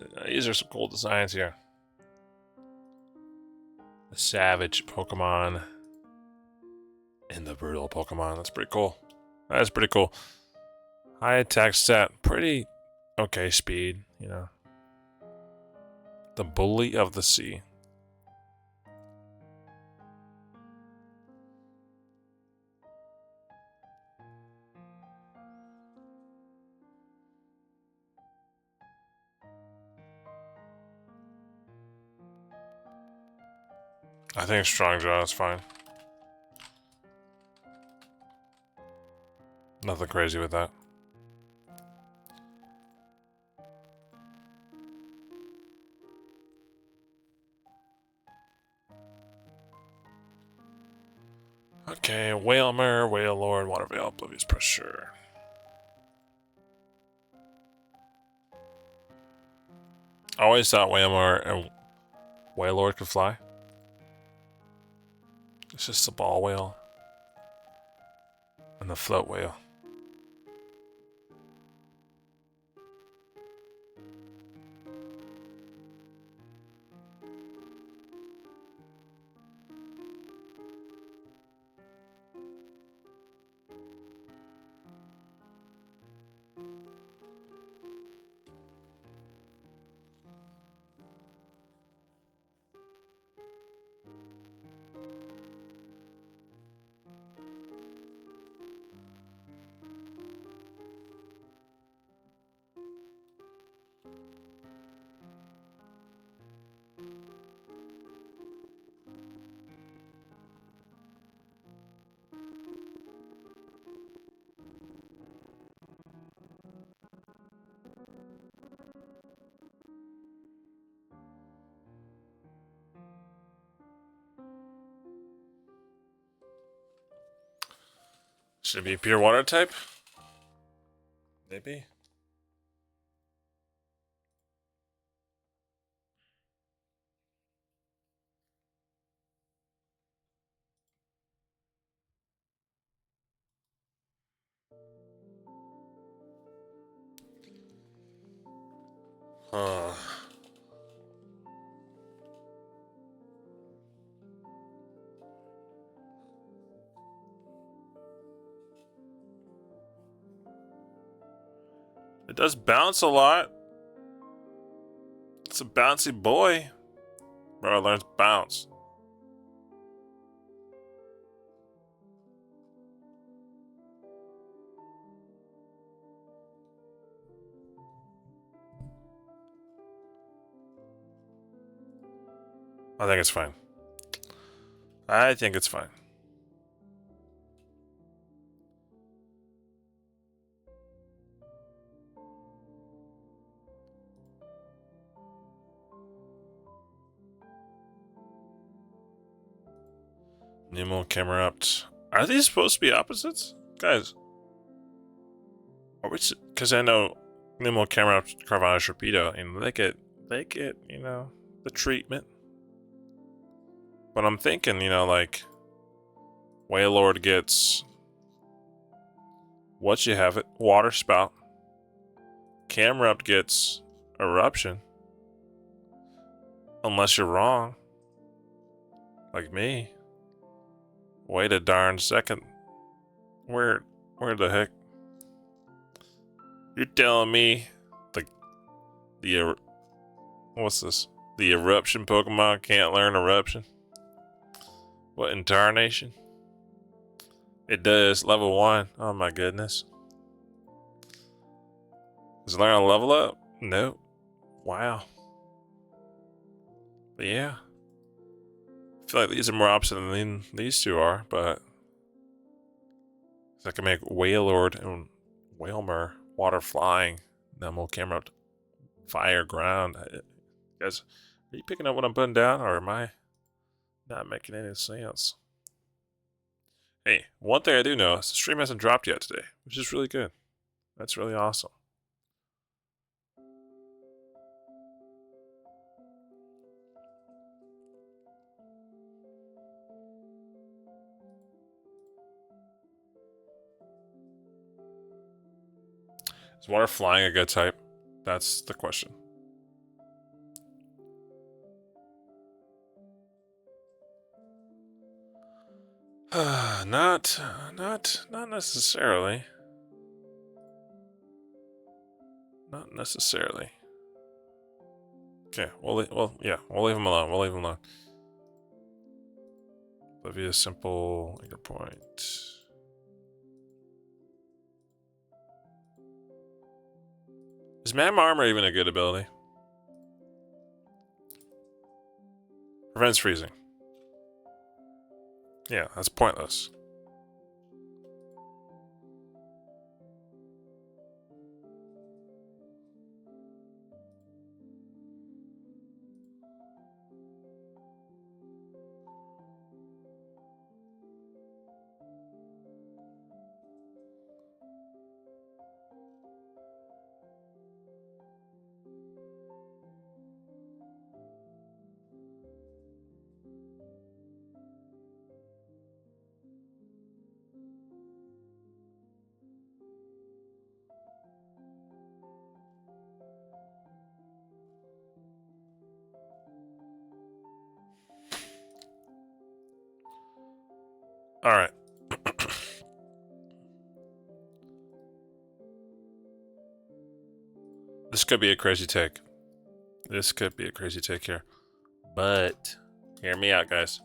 are some cool designs here. The Savage Pokemon and the Brutal Pokemon. That's pretty cool. That's pretty cool. High attack stat, pretty okay speed, you know. The Bully of the Sea. I think Strong Jaw is fine. Nothing crazy with that. Okay, Whalmer, Whalelord, Waterveil, Oblivious Pressure. I always thought Whalmer and Whalelord could fly. It's just the ball whale and the float whale. Should it be pure water type? Maybe. Huh. It does bounce a lot. It's a bouncy boy. Bro, it learns bounce. I think it's fine. I think it's fine. Nemo camera up. Are these supposed to be opposites? Guys. Are we, because I know Nemo camera up Carvana Sharpedo, and they get, you know, the treatment. But I'm thinking, you know, like Wailord gets what you have it, water spout. Camerupt gets eruption. Unless you're wrong. Like me. Wait a darn second. Where the heck? You're telling me what's this? The eruption Pokemon can't learn eruption? What in tarnation? It does, level 1. Oh my goodness. Is it learning to level up? No. Wow. But yeah. I feel like these are more opposite than these two are, but I can make Wailord and Wailmer water flying. Then we'll camera up fire ground. Guys, are you picking up what I'm putting down, or am I not making any sense? Hey, one thing I do know is the stream hasn't dropped yet today, which is really good. That's really awesome. Is water flying a good type? That's the question. Not necessarily. Not necessarily. Okay, we'll leave him alone. We'll leave him alone. Olivia, simple, anchor point. Is Magma Armor even a good ability? Prevents freezing. Yeah, that's pointless. All right. This could be a crazy take. This could be a crazy take here. But, hear me out, guys.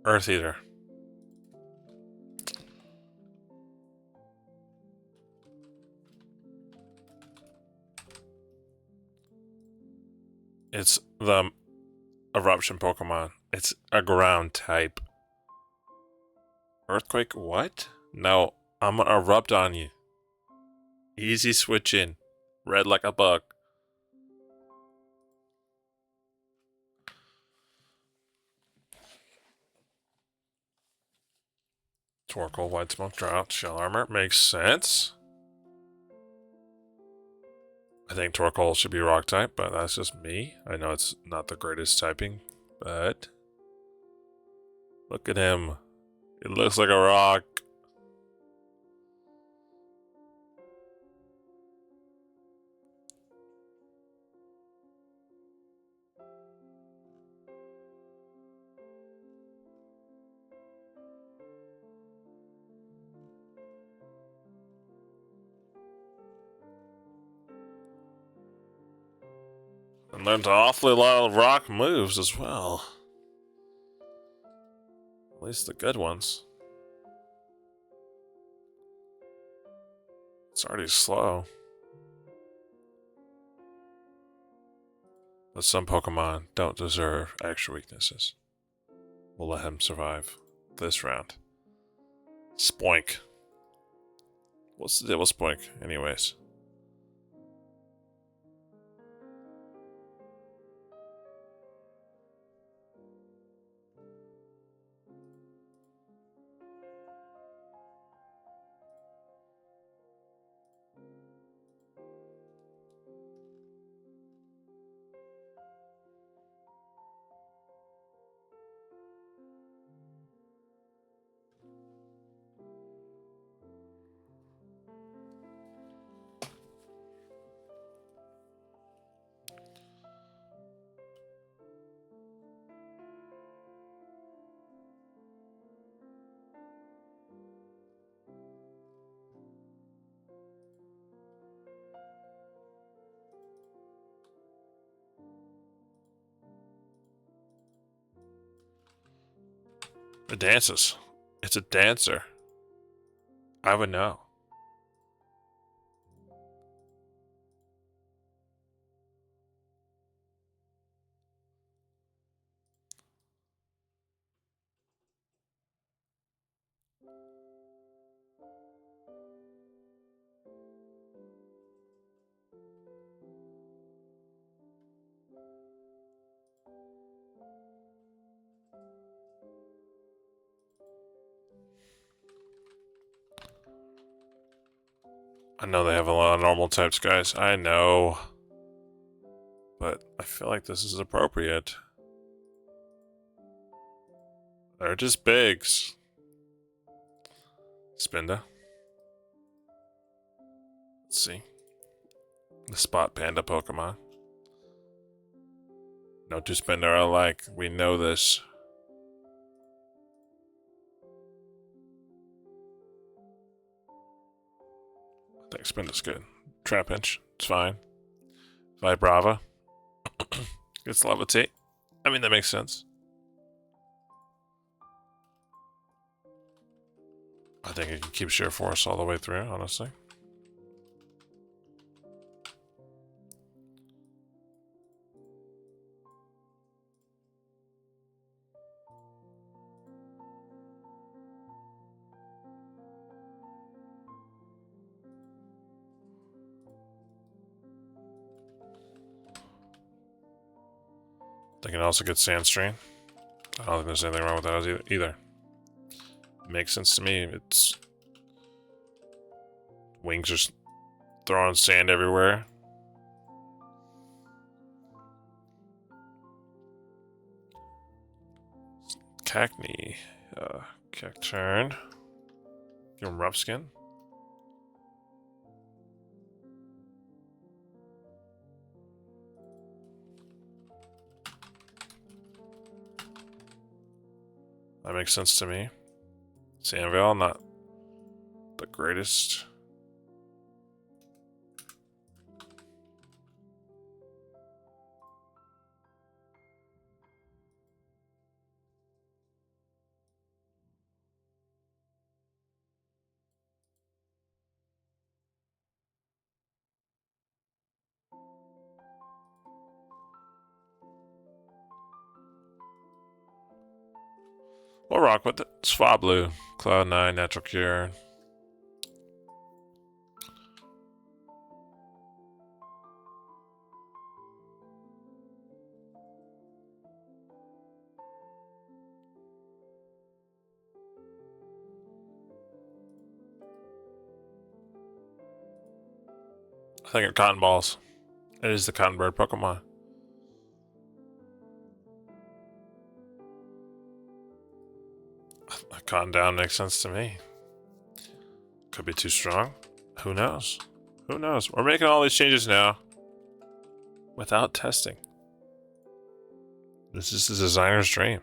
Earth Eater. It's the eruption Pokemon. It's a ground type. Earthquake, what? No, I'm gonna erupt on you. Easy switch in. Red like a bug. Torkoal, White Smoke, Drought, Shell Armor. Makes sense. I think Torkoal should be Rock type, but that's just me. I know it's not the greatest typing, but look at him. It looks like a rock. And learned an awfully lot of rock moves as well. At least the good ones. It's already slow. But some Pokemon don't deserve extra weaknesses. We'll let him survive this round. Spoink. What's the deal with Spoink, anyways? It dances. It's a dancer. I would know. I know they have a lot of normal types, guys. I know. But I feel like this is appropriate. They're just bigs. Spinda. Let's see. The Spot Panda Pokemon. No two Spinda are alike. We know this. I think Spinda's good. Trapinch. It's fine. Vibrava. It's Levitate. I mean, that makes sense. I think it can keep Sheer Force all the way through, honestly. They can also get Sandstream. I don't think there's anything wrong with that either. Makes sense to me. It's wings are throwing sand everywhere. Cacnea. Cacturn. Give him Rough Skin. That makes sense to me. Sandvale, not the greatest. We'll rock with it. Swablu, Cloud9, Natural Cure. think of cotton balls. It is the cotton bird Pokemon. A cotton down makes sense to me. Could be too strong. Who knows? Who knows? We're making all these changes now without testing. This is the designer's dream.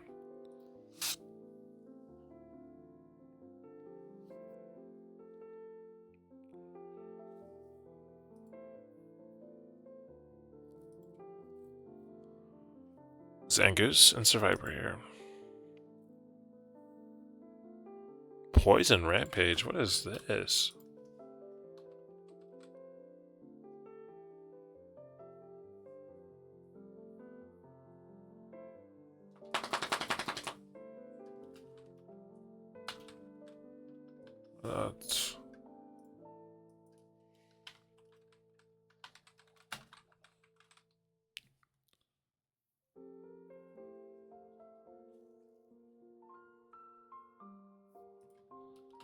Zangoose and Survivor here. Poison Rampage? What is this? That's...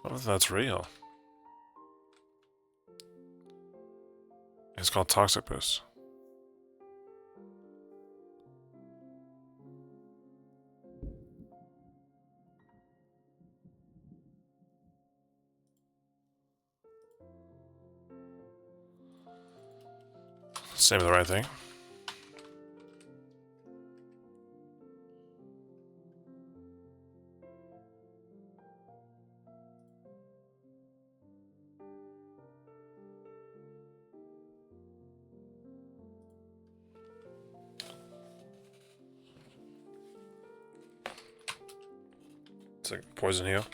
I don't know if that's real. It's called Toxic Boost. Same with the right thing. It's like poison heal.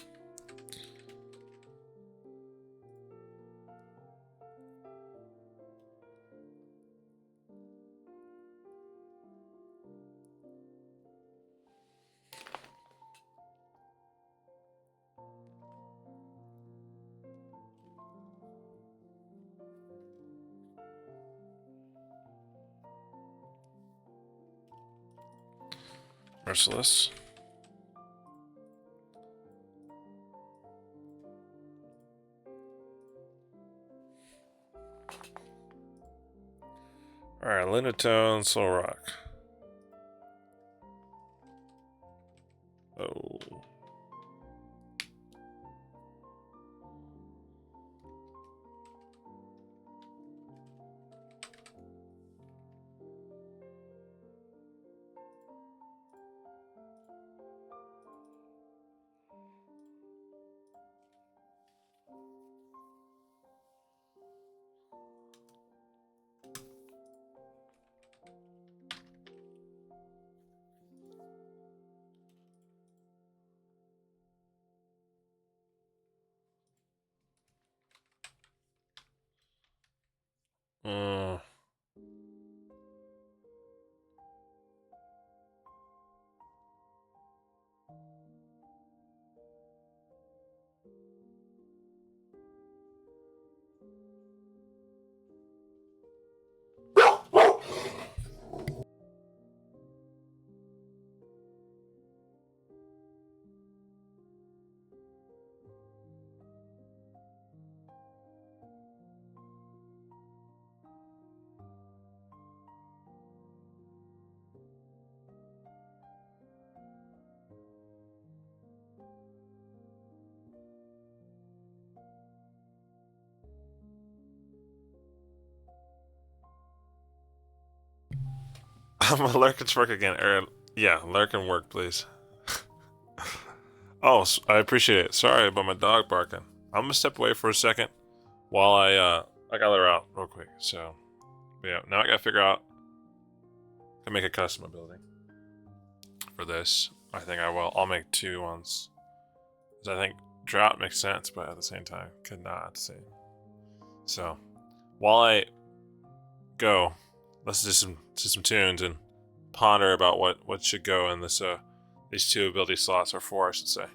Merciless. Alright, Lunatone, Soul Rock. Oh. Uh. I'm a Lurkin's work again, Aaron. Yeah, Lurkin work, please. Oh, I appreciate it. Sorry about my dog barking. I'm gonna step away for a second while I gotta let her out real quick. So, yeah, now I gotta figure out to make a custom ability for this. I think I will. I'll make 2 ones. Because I think drought makes sense, but at the same time, could not see. So, while I go, let's do some tunes and ponder about what should go in this these 2 ability slots, or 4, I should say.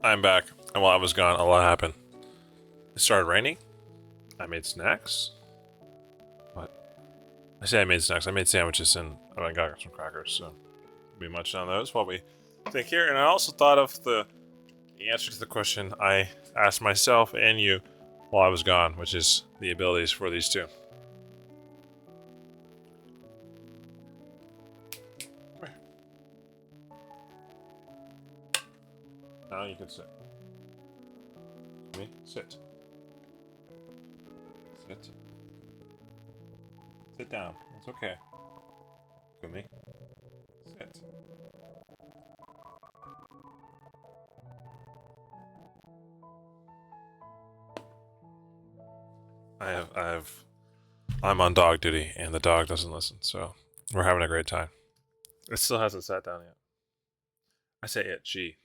I'm back, and while I was gone, a lot happened. It started raining. I made snacks. What? I say I made snacks. I made sandwiches, and I got some crackers, so we munched on those while we think here. And I also thought of the answer to the question I asked myself and you while I was gone, which is the abilities for these two. Now you can sit. Me? Sit. Sit. Sit down. It's okay. Gumi. Sit. I'm on dog duty, and the dog doesn't listen, so we're having a great time. It still hasn't sat down yet. I say it, she.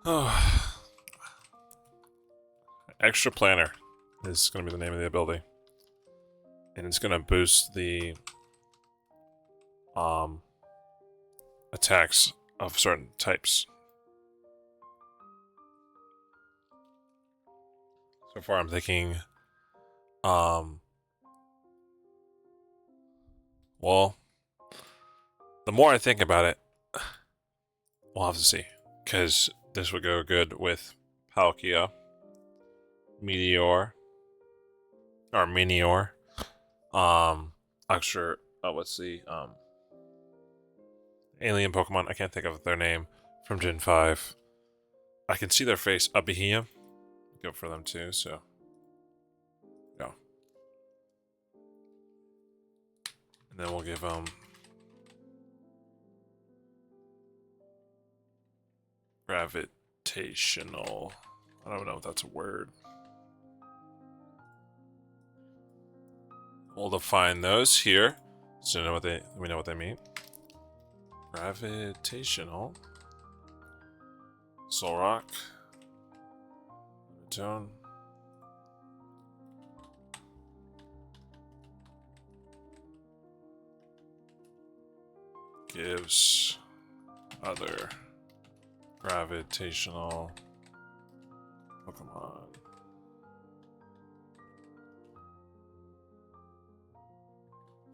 Oh. Extra Planner is going to be the name of the ability. And it's going to boost the attacks of certain types. So far I'm thinking well, the more I think about it, we'll have to see. Because this would go good with Palkia, Meteor, or Minior, extra, what's the, alien Pokemon, I can't think of their name, from Gen 5. I can see their face, Abihia, go for them too, so, yeah. And then we'll give them gravitational. I don't know if that's a word. We'll define those here, so we know what they mean. Gravitational. Solrock. Tone. Gives other gravitational Pokemon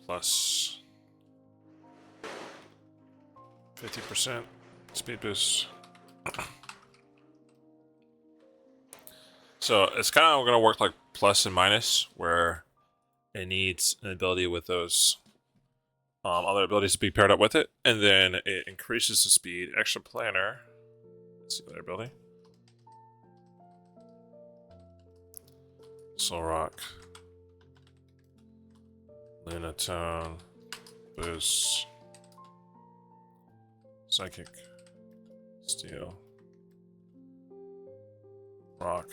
plus 50% speed boost. So it's kind of going to work like plus and minus, where it needs an ability with those other abilities to be paired up with it, and then it increases the speed. Extra Planner. Let's see their ability. Solrock. Lunatone. Boost. Psychic. Steel. Rock.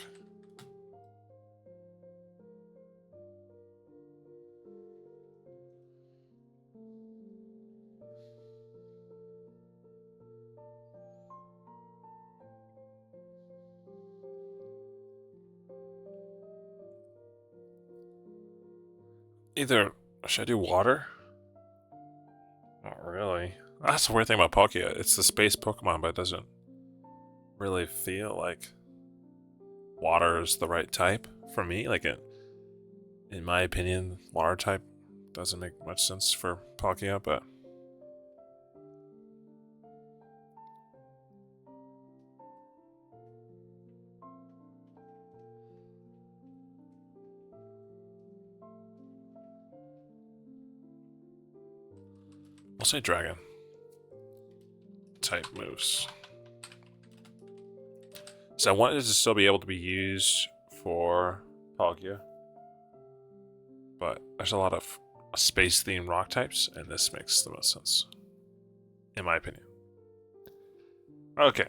Either, should I do water? Not really. That's the weird thing about Palkia. It's the space Pokemon, but it doesn't really feel like water is the right type for me. Like, in my opinion, water type doesn't make much sense for Palkia, but we'll say dragon type moves. So I wanted it to still be able to be used for Palkia, but there's a lot of space-themed rock types, and this makes the most sense, in my opinion. Okay.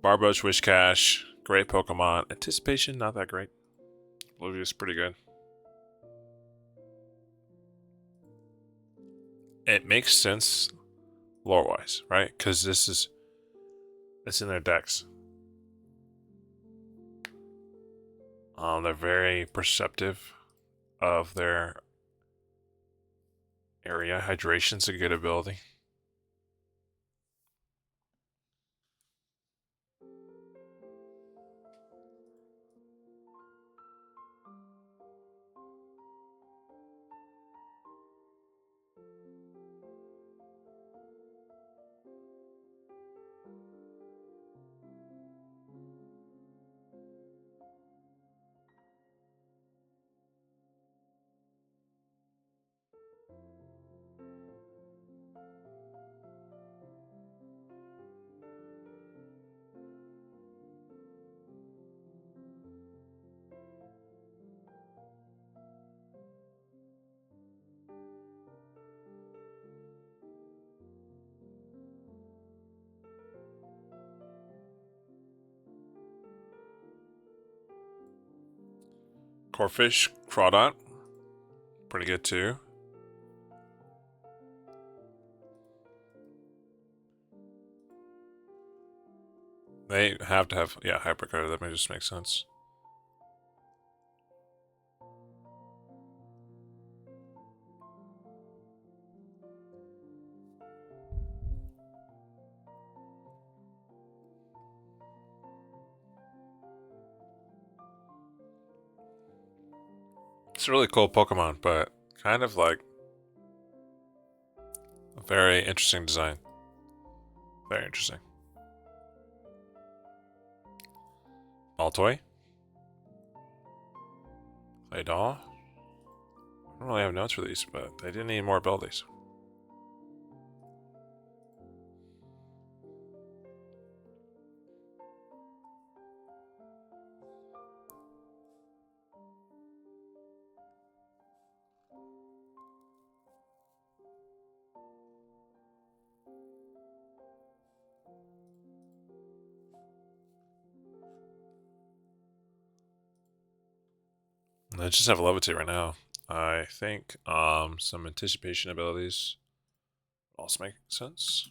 Barboach, Wishcash, great Pokemon. Anticipation, not that great. Oblivious, pretty good. It makes sense lore-wise, right? Because it's in their decks. They're very perceptive of their area. Hydration's a good ability. Corfish, Crawdont. Pretty good too. They have to have, yeah, Hypercutter. That may just make sense. It's a really cool Pokemon, but kind of like a very interesting design. Very interesting. Altoy. Claydol. I don't really have notes for these, but they do need more abilities. I just have Levitate right now. I think some anticipation abilities also make sense.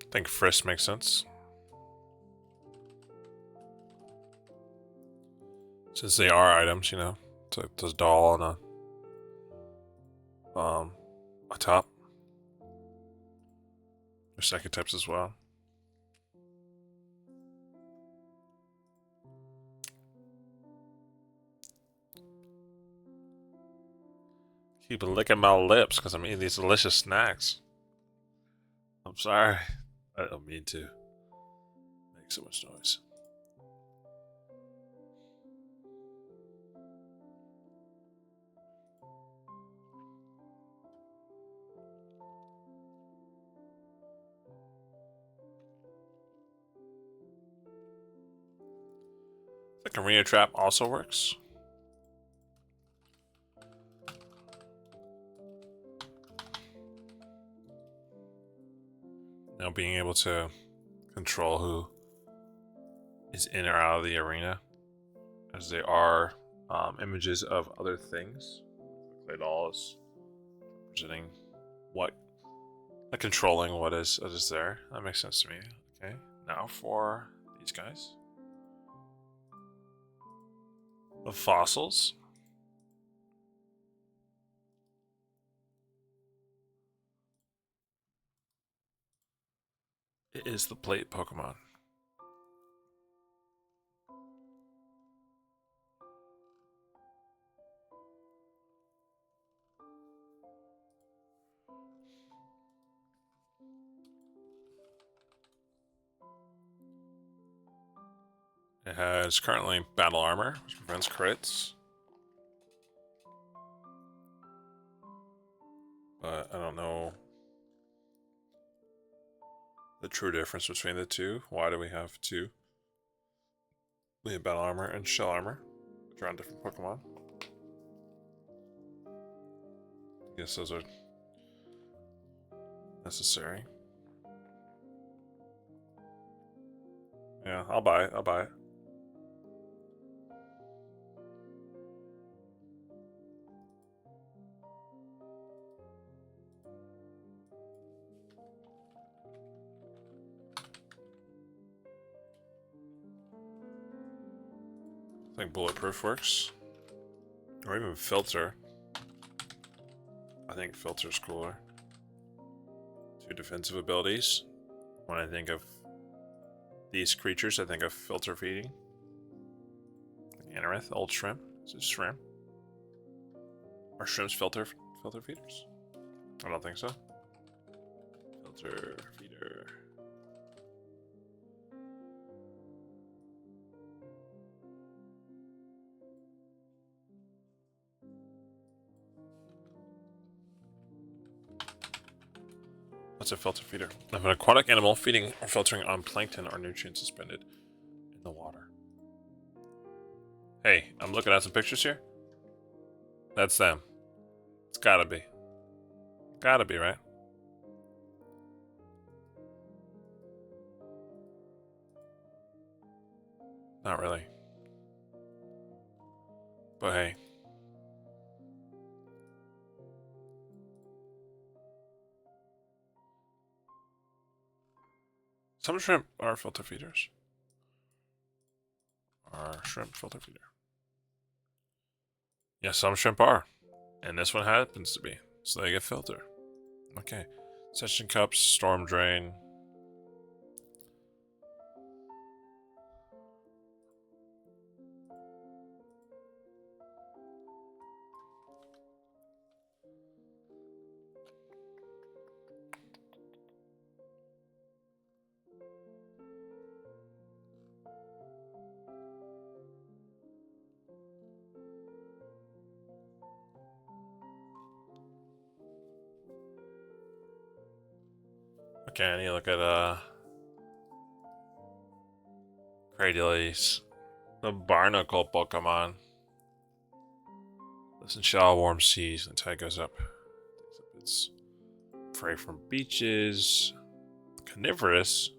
I think Frisk makes sense. Since they are items, you know. It's like this doll and a top. There's second types as well. Keep licking my lips because I'm eating these delicious snacks. I'm sorry. I don't mean to make so much noise. I think Arena Trap also works. Now being able to control who is in or out of the arena, as they are images of other things. Claydol is presenting what, controlling what is there. That makes sense to me. Okay, now for these guys. The fossils. It is the plate Pokemon. It has currently battle armor, which prevents crits. But I don't know the true difference between the two. Why do we have two? We have battle armor and shell armor, which are on different Pokemon. I guess those are necessary. Yeah, I'll buy it. I'll buy it. I think bulletproof works. Or even filter. I think filter's cooler. Two defensive abilities. When I think of these creatures, I think of filter feeding. Anorith, old shrimp. Is it shrimp? Are shrimps filter feeders? I don't think so. Filter feeder. What's a filter feeder? If an aquatic animal feeding or filtering on plankton or nutrients suspended in the water. Hey, I'm looking at some pictures here. That's them. It's gotta be. Gotta be, right? Not really. But hey. Some shrimp are filter feeders. Are shrimp filter feeder? Yes, some shrimp are. And this one happens to be. So they get filter. Okay. Suction cups, storm drain. Okay, I need to look at Cradilies. The barnacle Pokemon. Lives in shallow, warm seas. The tide goes up. It's prey from beaches. Carnivorous.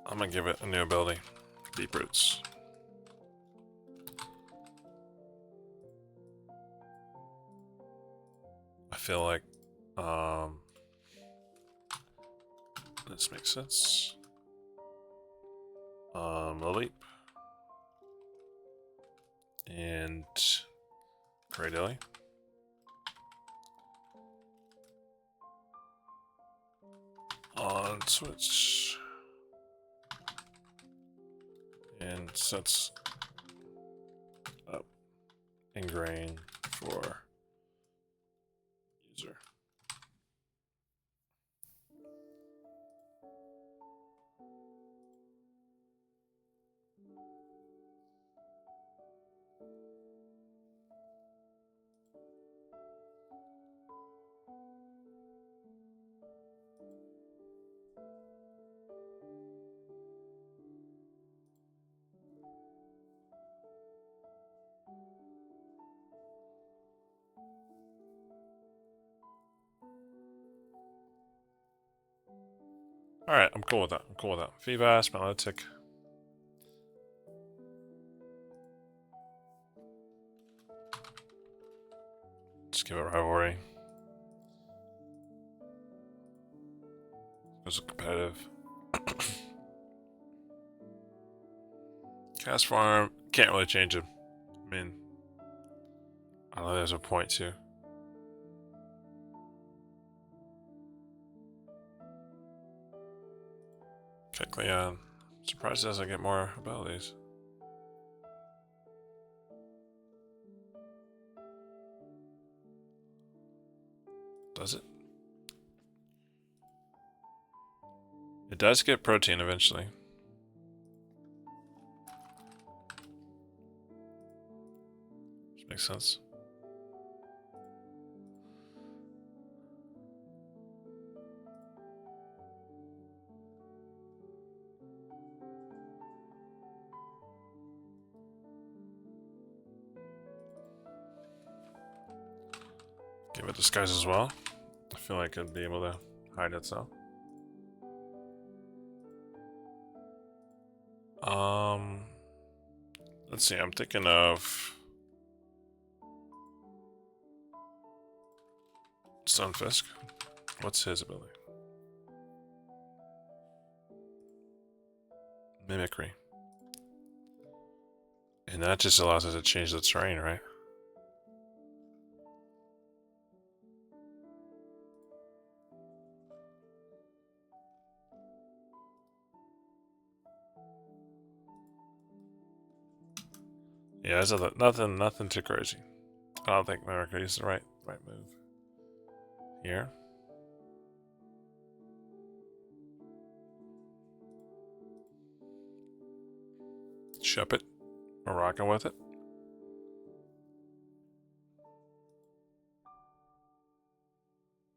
I'm gonna give it a new ability. Deep Roots. I feel like this makes sense. A leap. And Cradily. On switch. And sets up ingrain for user. Alright, I'm cool with that. I'm cool with that. Feebas, Melodic. Just give it rivalry. It was competitive. Cast farm. Can't really change him. I mean, I don't know, there's a point too. Kecleon. Surprised it doesn't get more abilities. Does it? It does get protein eventually. Which makes sense. Give it disguise as well. I feel like it'd be able to hide itself. Let's see, I'm thinking of Stunfisk. What's his ability? Mimicry. And that just allows us to change the terrain, right? Yeah, there's nothing too crazy. I don't think America is the right move. Here. Ship it. We're rocking with it.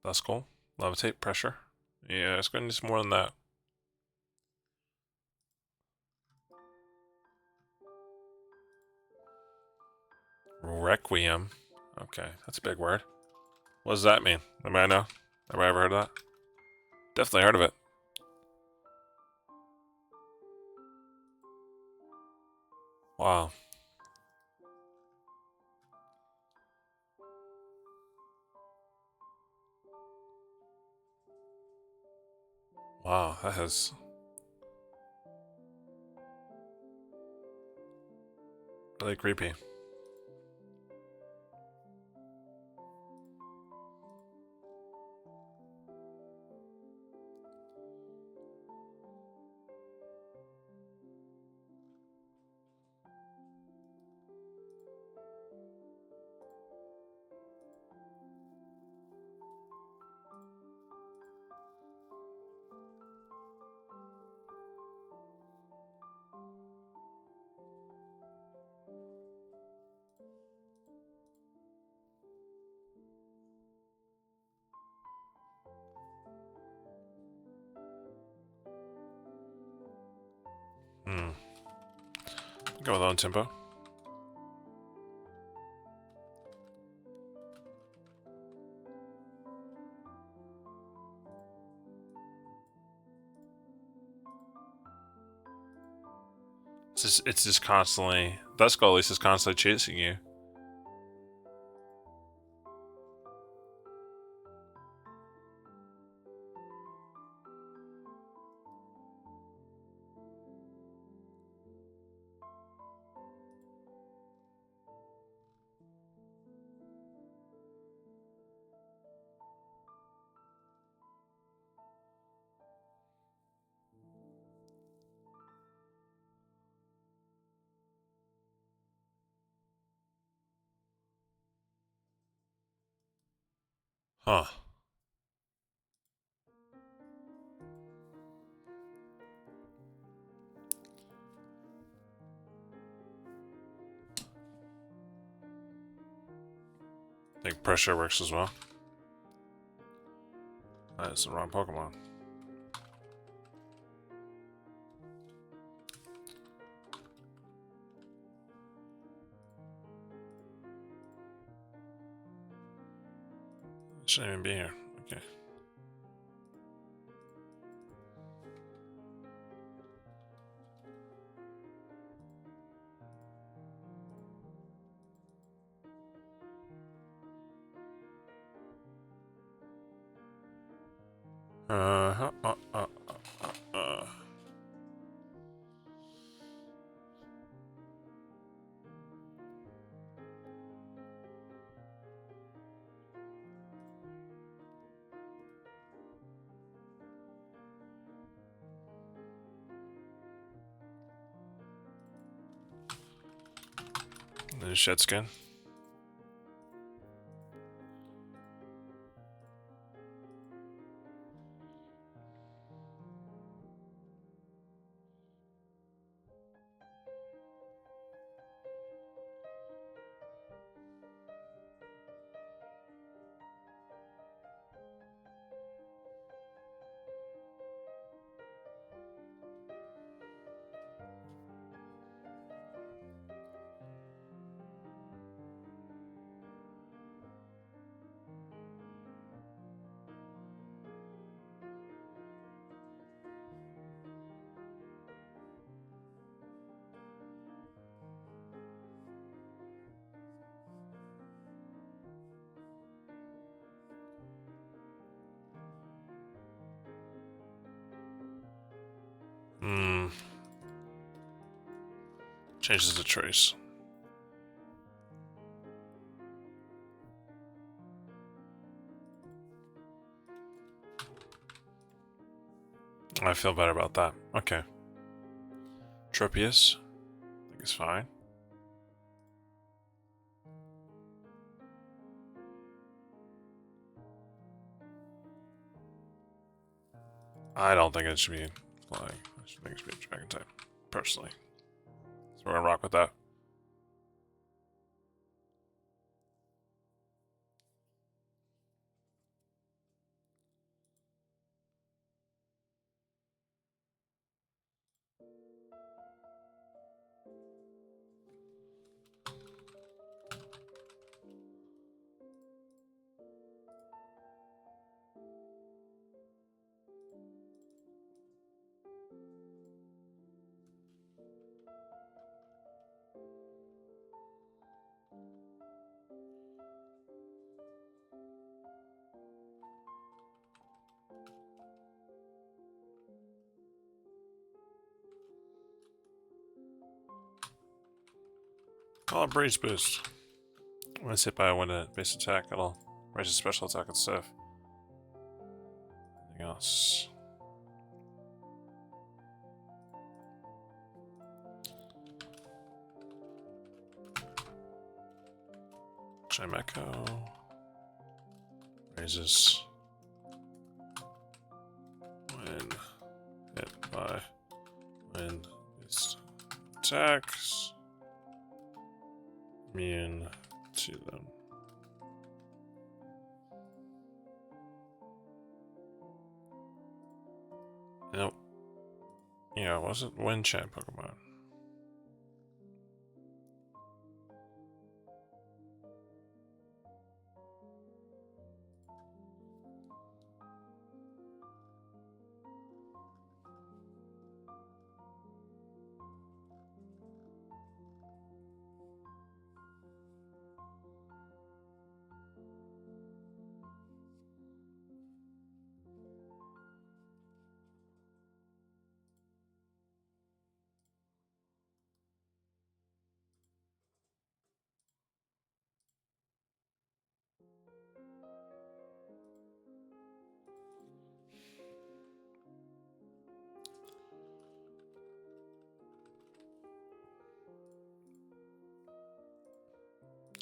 That's cool. Levitate, pressure. Yeah, it's gonna need some more than that. Requiem. Okay, that's a big word. What does that mean? Anybody know? Anybody ever heard of that? Definitely heard of it. Wow. Wow, that is really creepy. Hmm. Go with own tempo. It's just constantly. Duskull at least is constantly chasing you. Huh. I think pressure works as well. That's the wrong Pokemon. Shouldn't even be here. Okay. Uh-huh. There's Shed Skin. Hmm. Changes the trace. I feel better about that. Okay. Tropius. I think it's fine. I don't think it should be flying. I think it should be a dragon type, personally. So we're gonna rock with that. Call it Breeze Boost. When it's hit by a base attack, it'll raise its special attack and stuff. Anything else? Chime Echo. Raises when hit by when its attacks. Immune to them. Nope. Yeah, it wasn't wind chant Pokemon.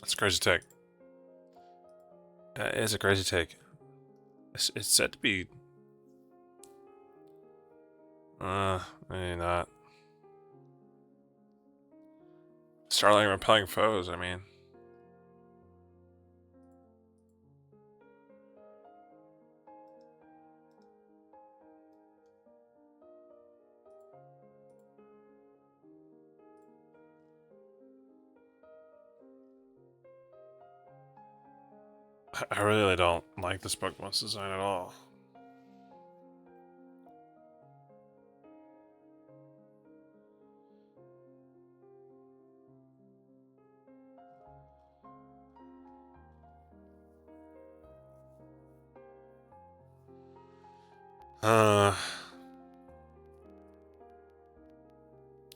That's a crazy take. It is a crazy take. It's said to be... maybe not. Starling repelling foes, I mean. I really don't like this Pokemon's design at all.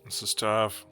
This is tough.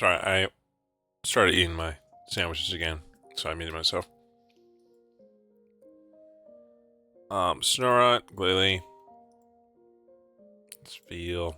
Sorry, I started eating my sandwiches again, so I muted myself. Snorunt, Glalie. Let's feel.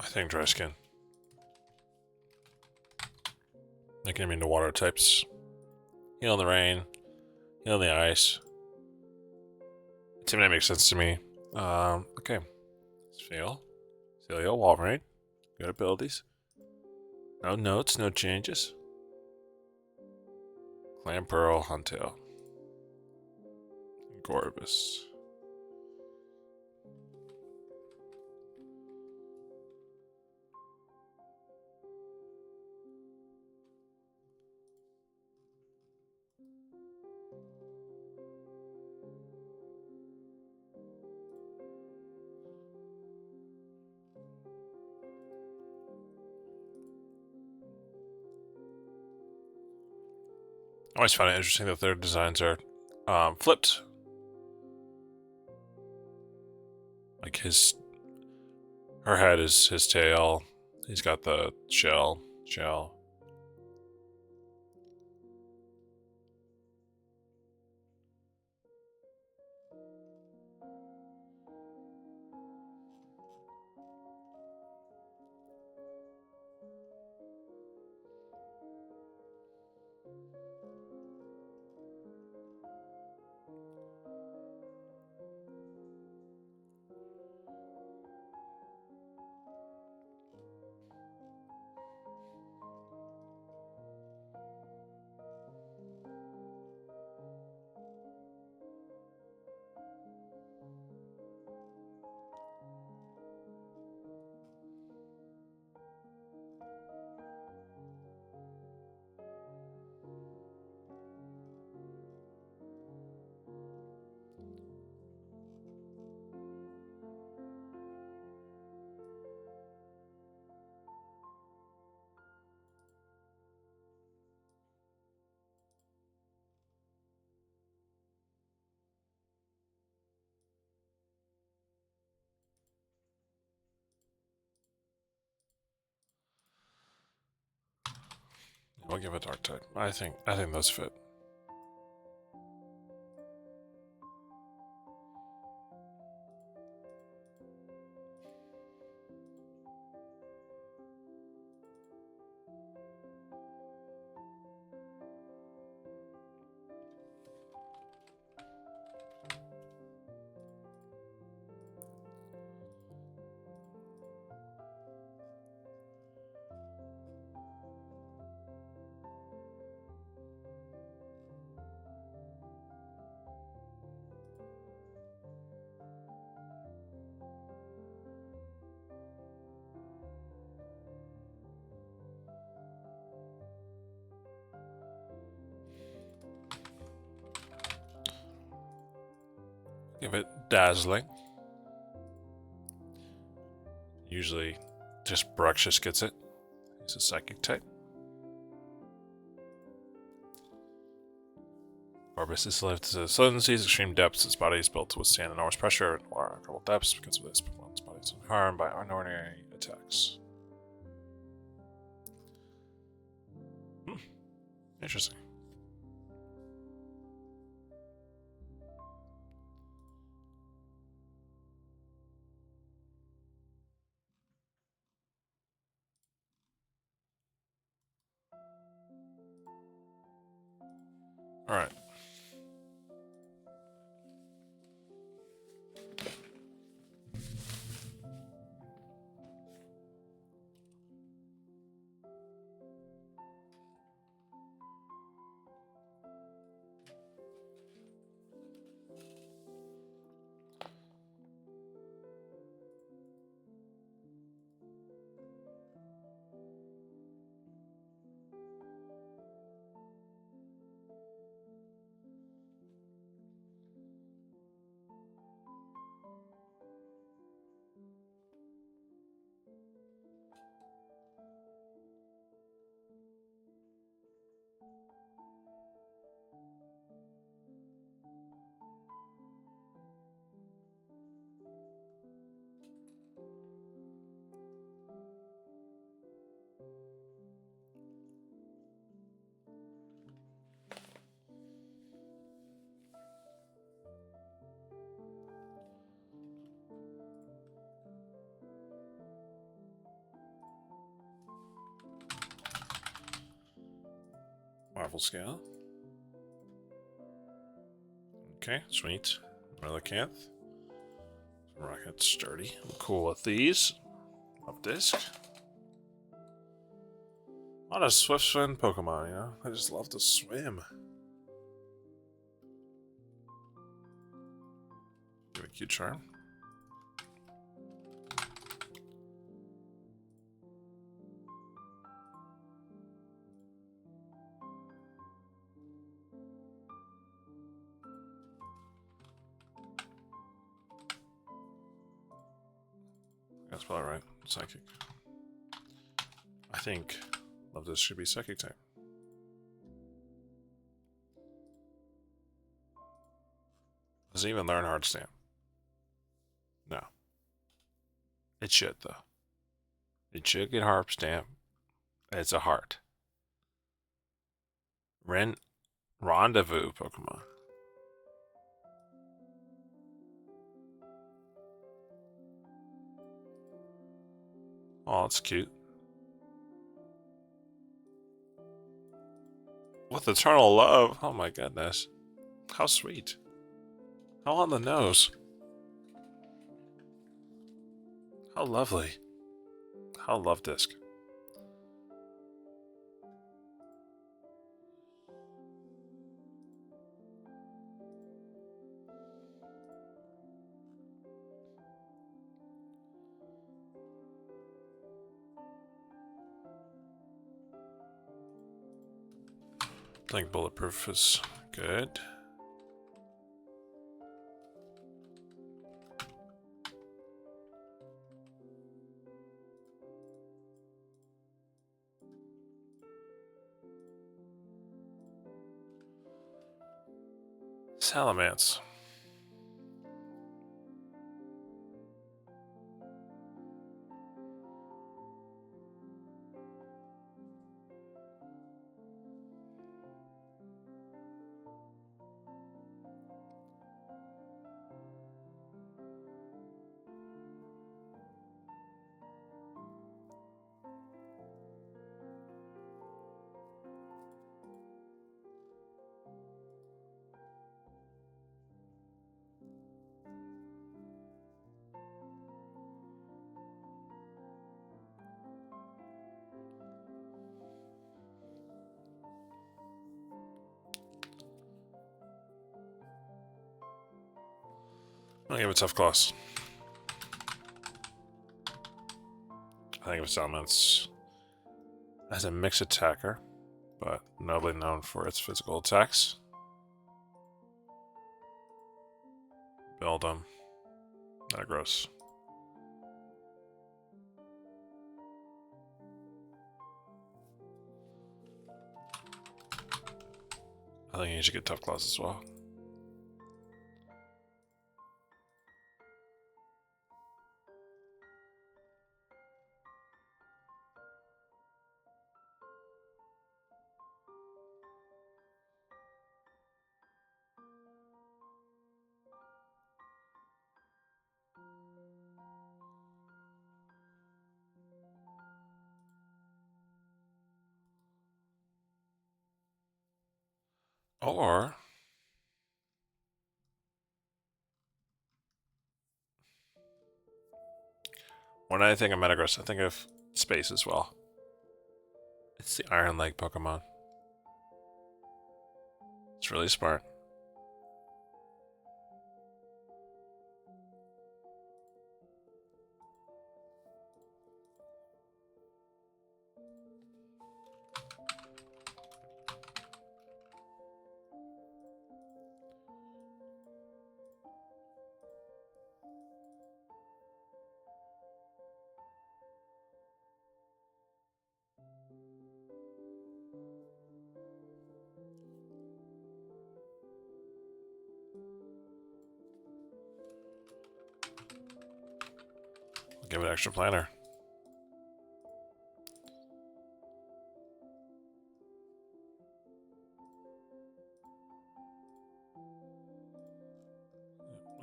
I think dry skin. Making him into water types. Heal in the rain. Heal in the ice. Intimidate makes sense to me. Okay. Let's fail. Celia, Wolverine. Good abilities. No notes, no changes. Clam Pearl, Huntail. Gorbis. I always find it interesting that their designs are flipped. Like her head is his tail. He's got the shell. We'll give it dark type. I think those fit. Give it dazzling. Usually just Bruxious gets it. He's a psychic type. Orbis is left to the sun, sees extreme depths. Its body is built to withstand enormous pressure and remarkable depths because of this. Its body is unharmed by unordinary attacks. Interesting. All right. Marvel scale. Okay, sweet. Relicanth. Rocket sturdy. I'm cool with these. Love disc. A lot of swift swim Pokemon, you know? I just love to swim. Give a cute charm. That's probably right. Psychic. I think Love this should be Psychic type. Does it even learn Hard Stamp? No. It should, though. It should get Harp Stamp. It's a heart. Rendezvous Pokemon. Oh, that's cute. With eternal love. Oh my goodness. How sweet. How on the nose. How lovely. How love disc. I think bulletproof is good. Salamence. I'll give it tough claws. I think of its elements as a mixed attacker, but nobly known for its physical attacks. Build them. Not gross. I think you should get tough claws as well. Or when I think of Metagross, I think of space as well. It's the Iron Leg Pokemon. It's really smart. Give it extra planner.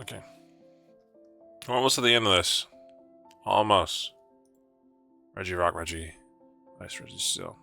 Okay. We're almost to the end of this. Almost. Reggie Rock, Reggie. Nice Reggie still.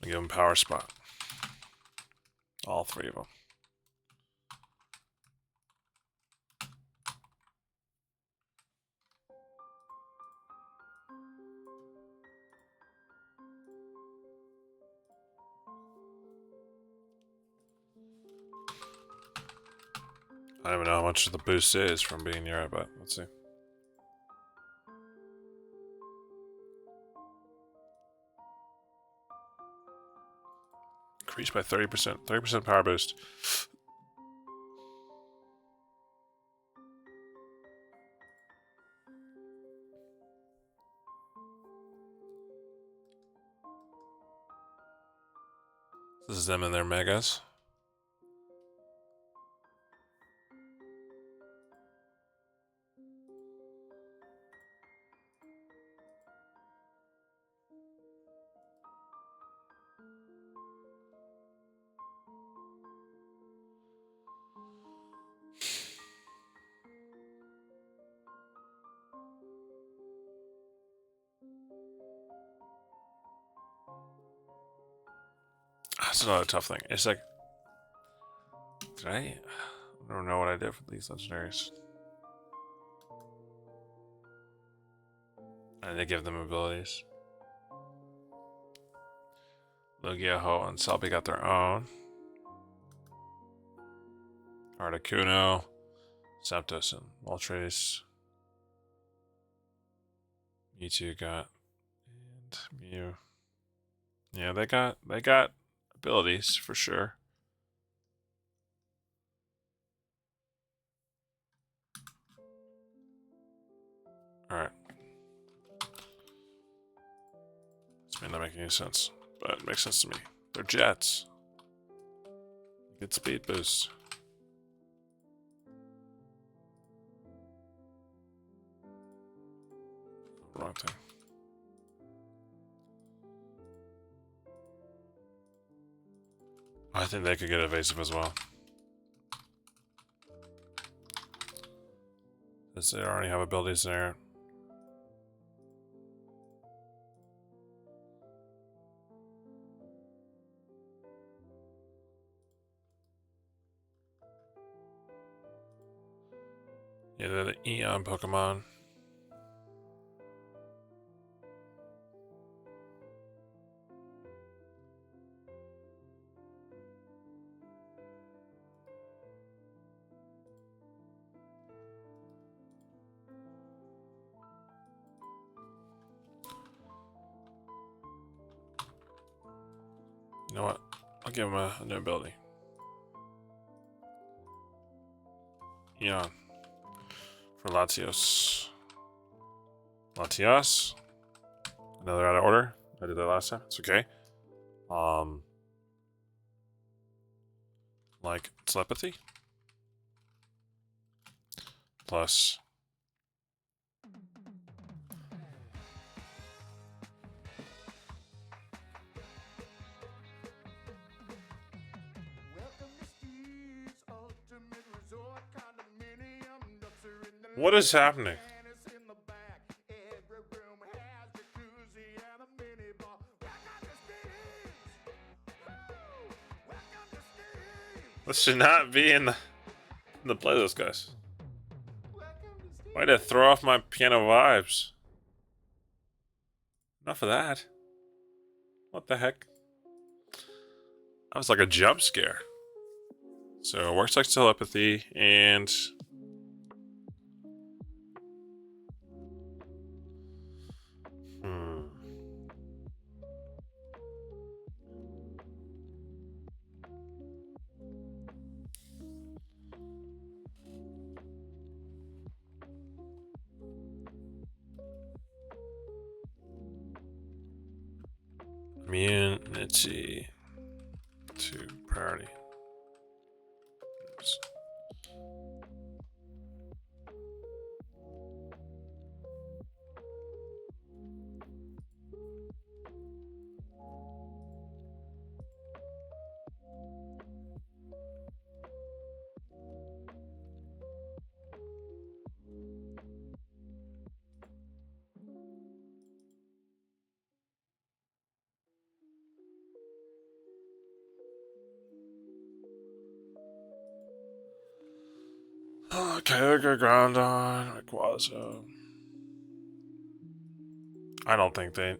Give him Power Spot. All three of them. I don't even know how much the boost is from being near it, but let's see. Increased by 30%. 30% power boost. This is them and their megas. That's another tough thing. It's like, I don't know what I did for these legendaries. I need to give them abilities. Lugia-Ho and Selby got their own. Articuno, Zapdos, and Moltres. Mewtwo got, and Mew. Yeah, they got abilities for sure. All right. This may not make any sense, but it makes sense to me. They're jets. Good speed boost. wrong thing. I think they could get evasive as well. Since they already have abilities there. Yeah, they're the Eon Pokemon. You know what? I'll give him a new ability. Eon. For Latios. Latios. Another out of order. I did that last time. It's okay. Like telepathy. Plus. What is happening? This should not be in the playlist, guys. Why did it throw off my piano vibes? Enough of that. What the heck? That was like a jump scare. So it works like telepathy and immunity to priority. Oops. Kyogre, Groudon, Rayquaza. I don't think they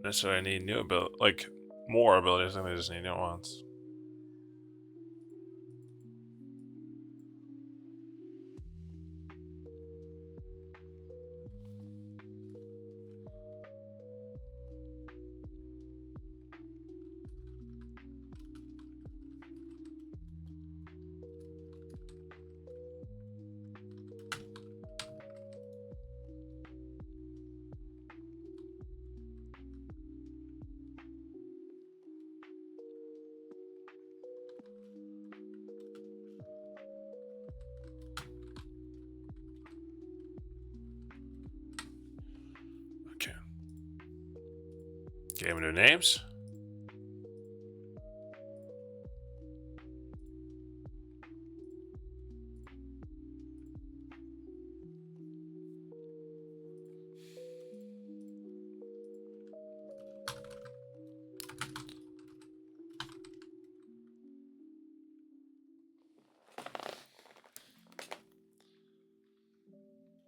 necessarily need new ability, like more abilities. I think they just need new ones. Okay. Gave them new names.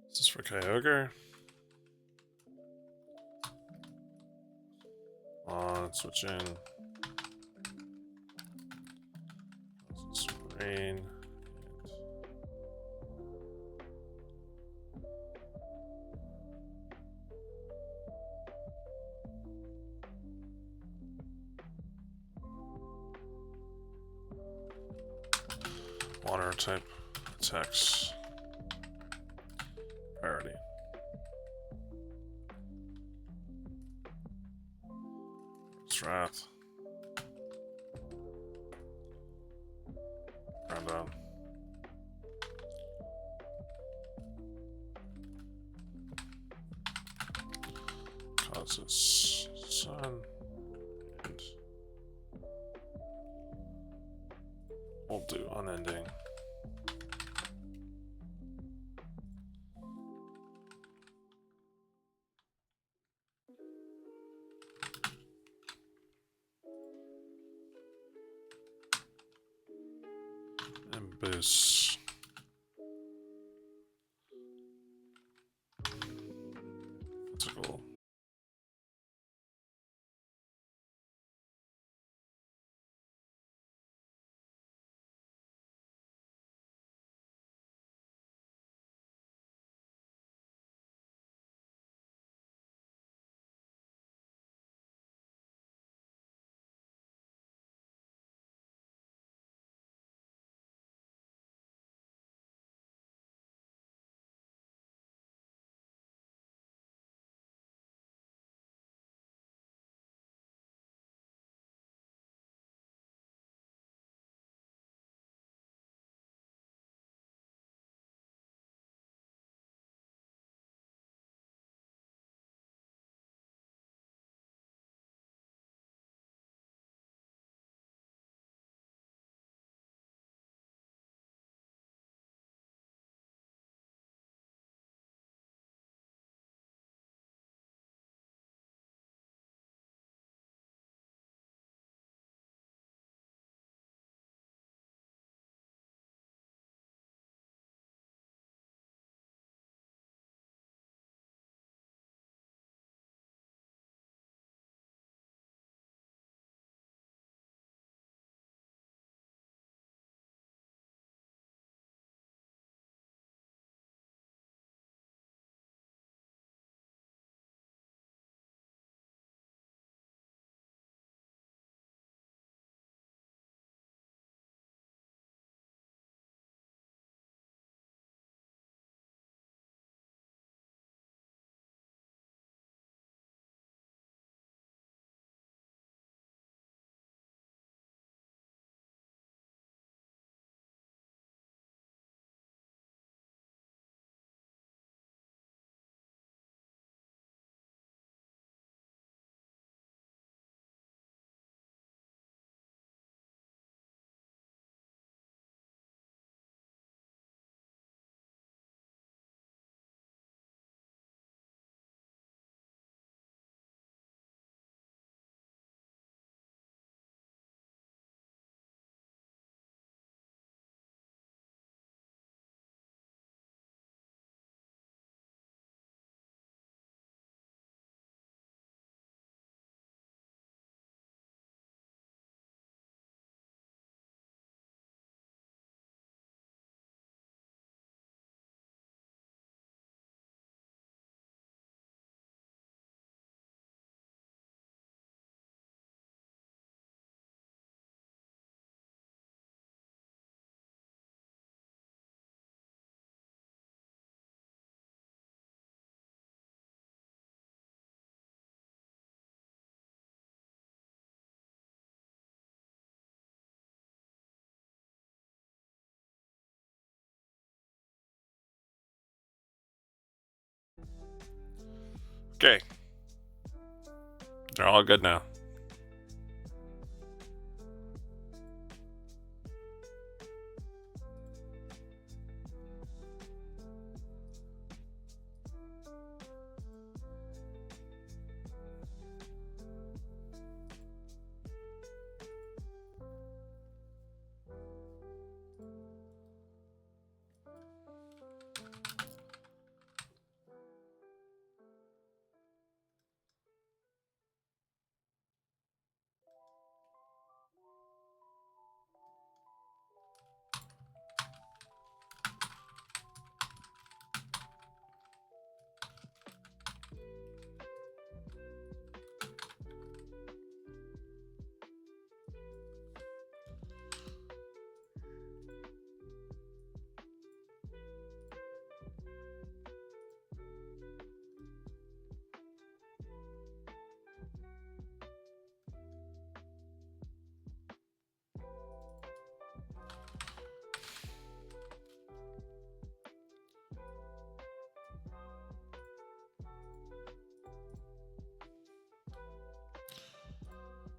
This is for Kyogre. Switch in. Rain. Water type attacks. Priority. Wrath. Round down. What's this? Sun. And we'll do unending. And boost. That's cool. Okay. They're all good now.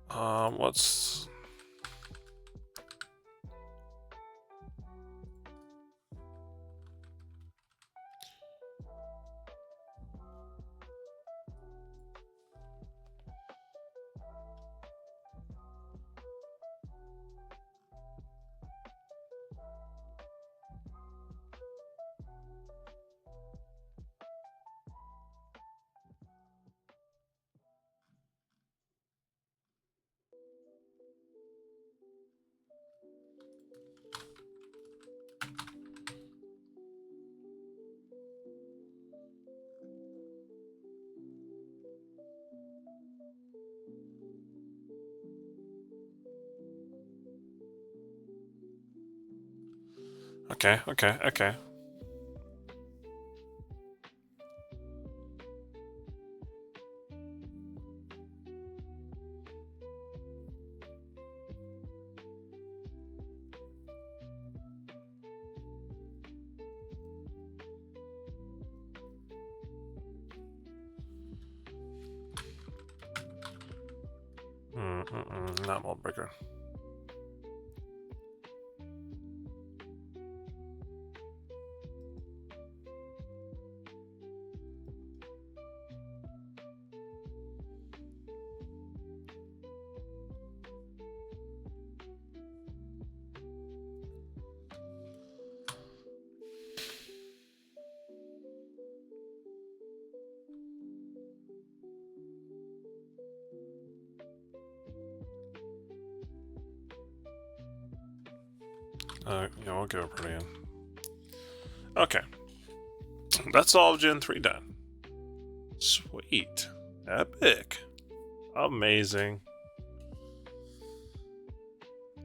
What's... Okay, okay, okay. Not mold breaker. Yeah, we'll give it pretty in. Okay. That's all of Gen 3 done. Sweet. Epic. Amazing.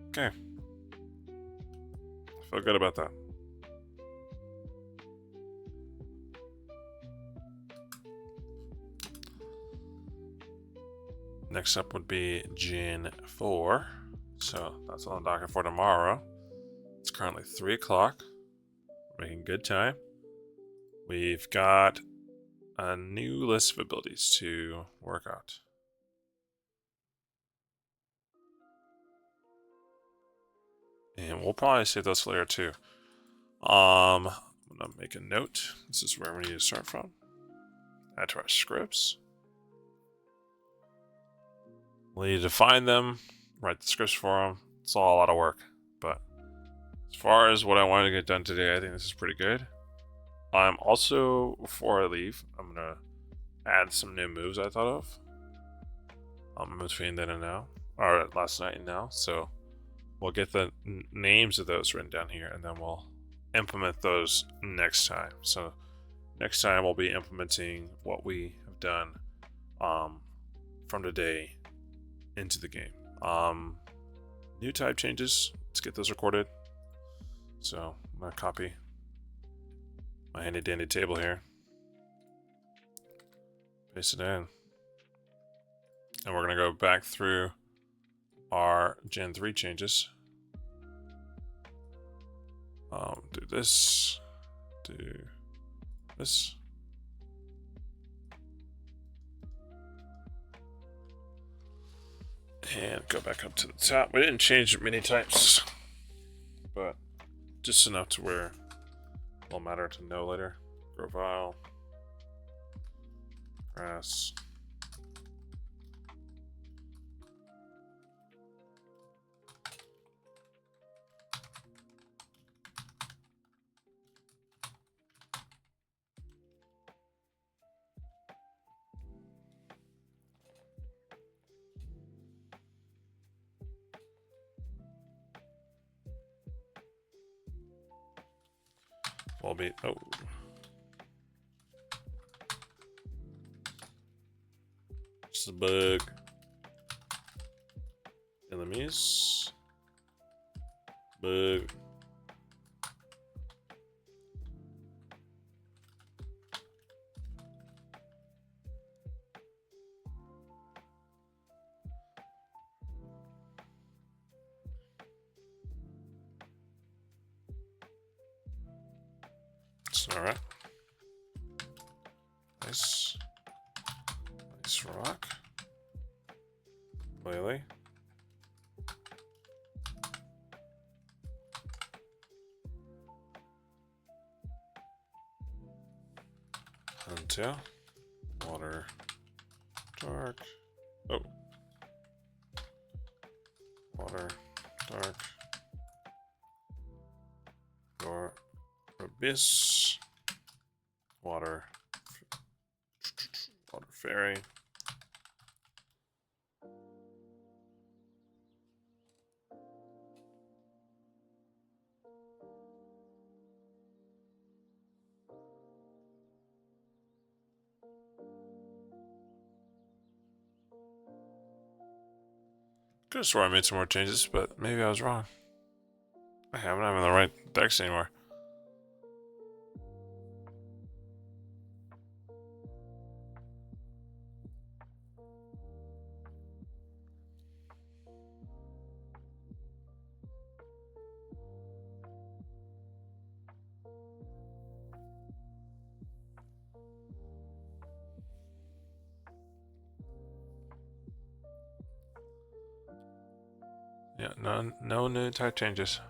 Okay. Feel good about that. Next up would be Gen 4. So that's on the docket for tomorrow. It's currently 3 o'clock. Making good time. We've got a new list of abilities to work out. And we'll probably save those for later too. I'm gonna make a note. This is where we need to start from. Add to our scripts. We need to find them, write the scripts for them. It's all a lot of work, but as far as what I wanted to get done today, I think this is pretty good. I'm also, before I leave, I'm gonna add some new moves I thought of. Between then and now, or last night and now. So we'll get the names of those written down here, and then we'll implement those next time. So next time we'll be implementing what we have done from today into the game. New type changes. Let's get those recorded. So I'm gonna copy my handy dandy table here, paste it in, and we're gonna go back through our Gen 3 changes. Do this, do this. And go back up to the top. We didn't change many types, but just enough to where it'll matter to know later. Grovile, grass. Will be just a bug. Enemies. Bug. Alright. Nice. Nice rock. Lily. Until water, dark. Oh, water, dark. Your abyss, water, water fairy. Could have sworn I made some more changes, but maybe I was wrong. I'm not having the right decks anymore. Yeah, no new type changes.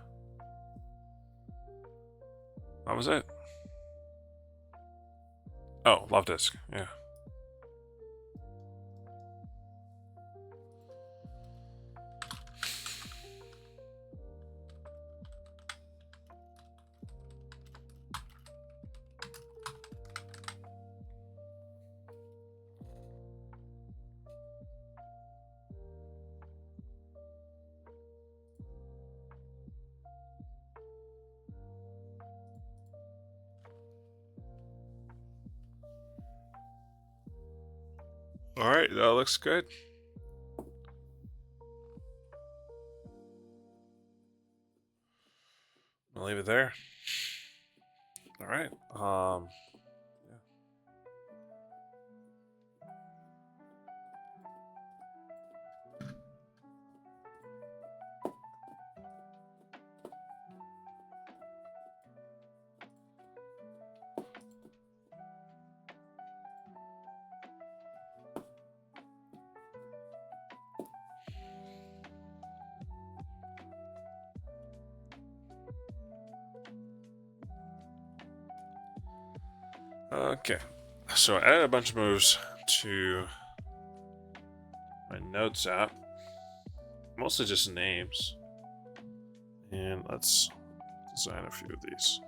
That was it. Oh, love disc. Yeah. All right, that looks good. I'll leave it there. All right. Yeah. Okay. So I added a bunch of moves to my notes app. Mostly just names. And let's design a few of these.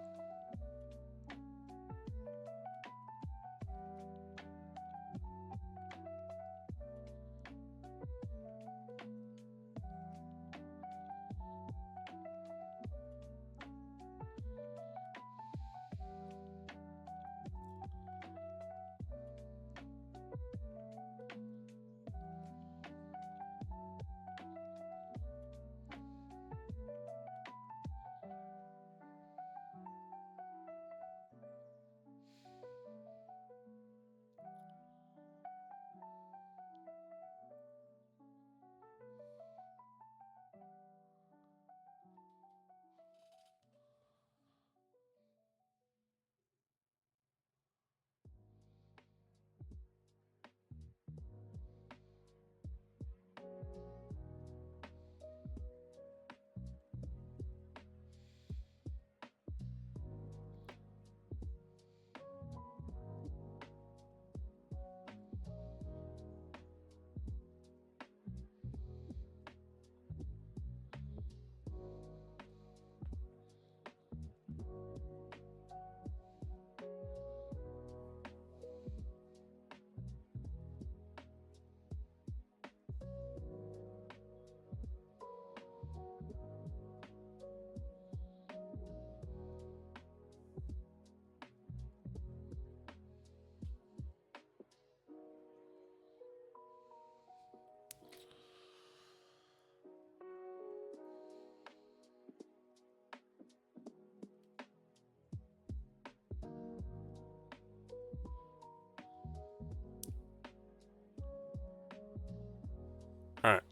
Alright.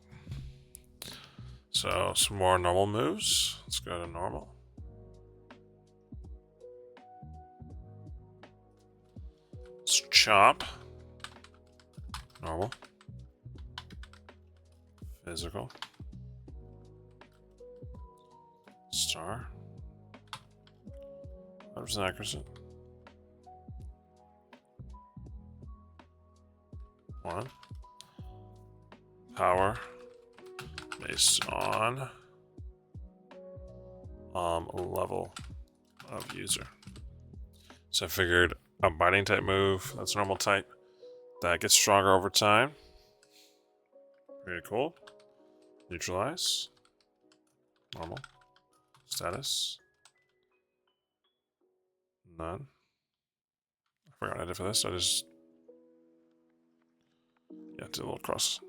So some more normal moves. Let's go to normal. Let's chop. Normal. Physical. Star. 100% accuracy. 1. Power. Based on level of user. So I figured a biting type move, that's normal type, that gets stronger over time. Pretty cool. Neutralize. Normal. Status. None. I forgot what I did for this, so I just... Yeah, did a little cross.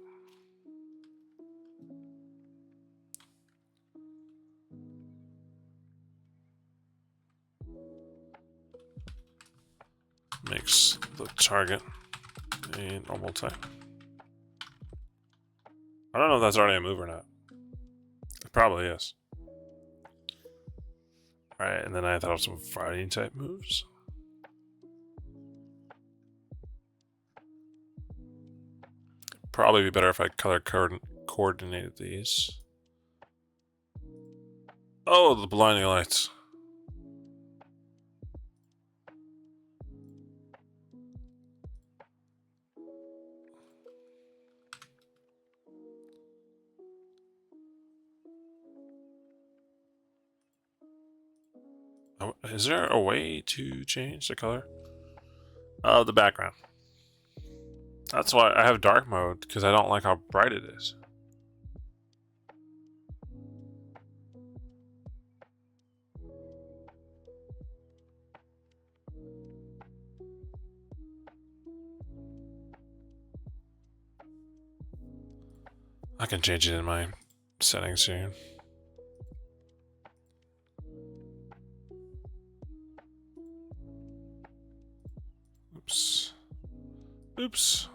Makes the target a normal type. I don't know if that's already a move or not. It probably is. Alright, and then I thought of some fighting type moves. Probably be better if I color coordinated these. Oh, the blinding lights. Oh, is there a way to change the color of the background? That's why I have dark mode, because I don't like how bright it is. I can change it in my settings here. Oops. Oops.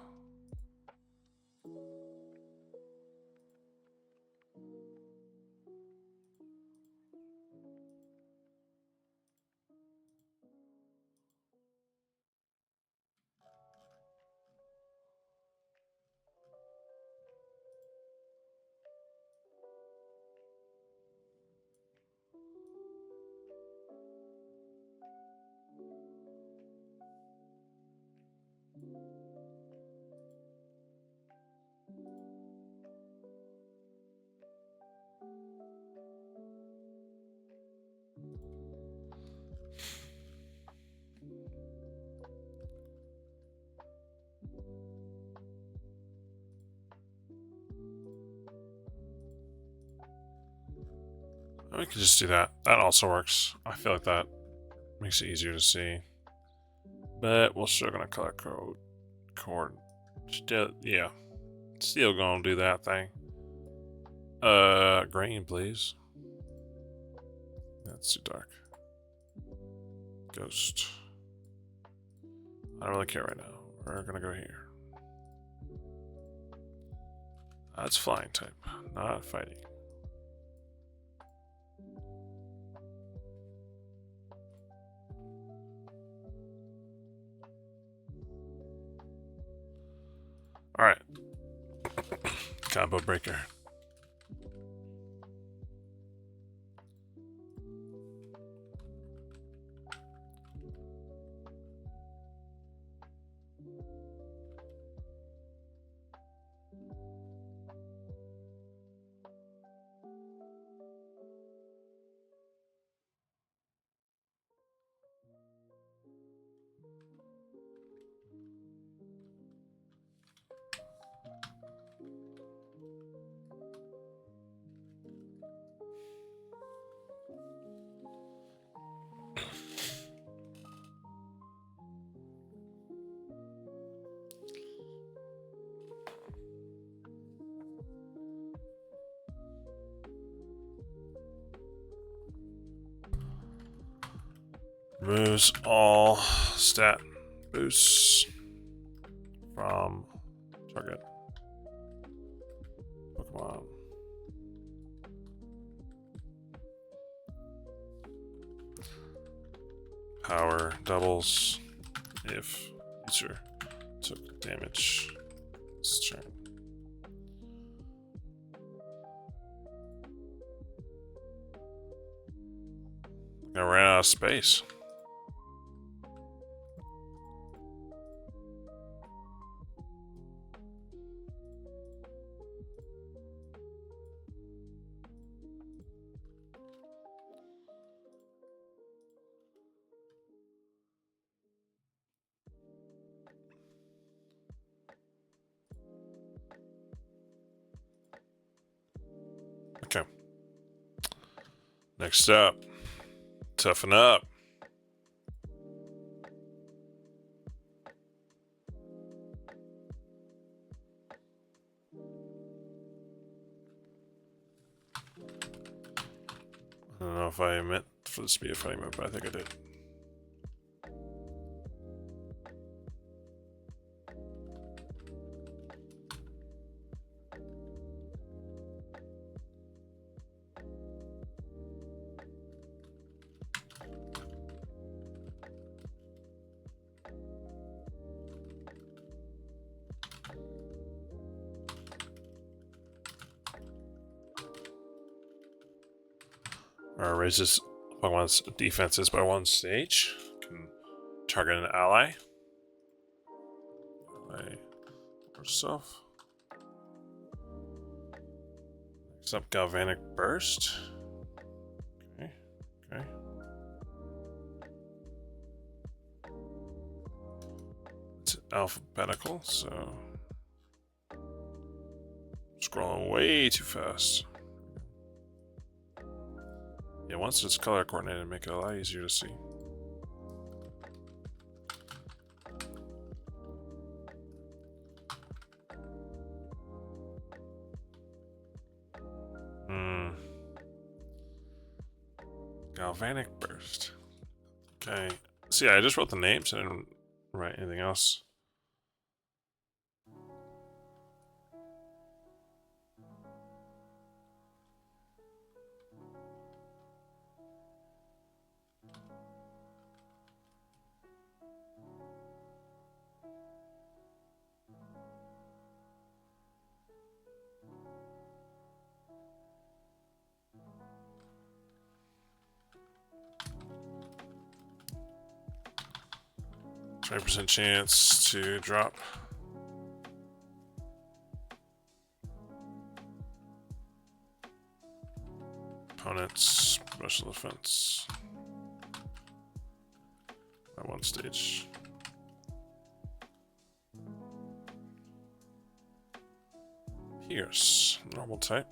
We could just do that. That also works. I feel like that makes it easier to see. But we're still gonna color code. Still, yeah. Still gonna do that thing. Green, please. That's too dark. Ghost. I don't really care right now. We're gonna go here. That's flying type, not fighting. Alright. Combo breaker. Removes all stat boosts from target Pokemon. Power doubles if user took damage this turn. I ran out of space. Okay. Next up, toughen up. I don't know if I meant for this to be a funny move, but I think I did. Raises Pokemon's defenses by 1 stage. Can target an ally. Or self. Next up, Galvanic Burst. Okay. Okay. It's alphabetical, so scrolling way too fast. Yeah, once it's color coordinated, make it a lot easier to see. Galvanic Burst. Okay. See, I just wrote the names. I didn't write anything else. %20 chance to drop. Opponent's special defense by 1 stage. Pierce, normal type.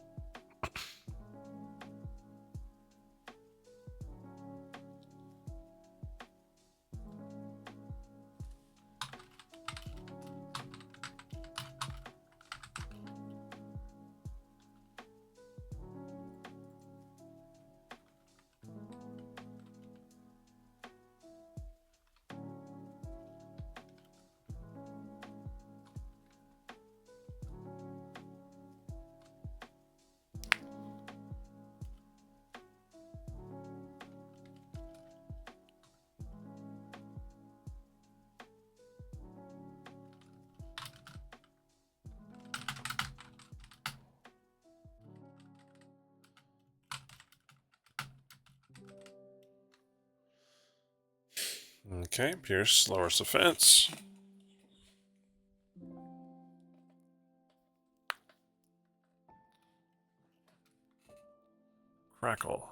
Okay, Pierce lowers defense. Crackle.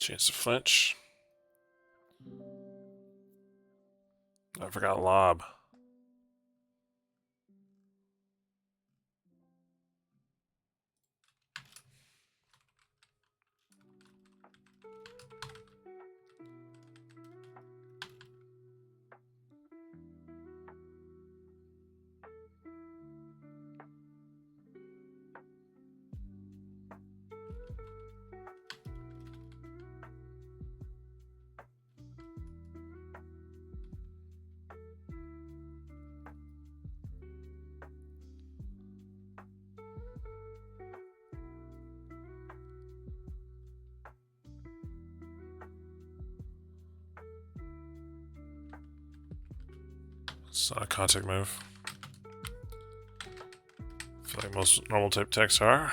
Chance to flinch. I forgot lob. It's not a contact move. I feel like most normal type attacks are.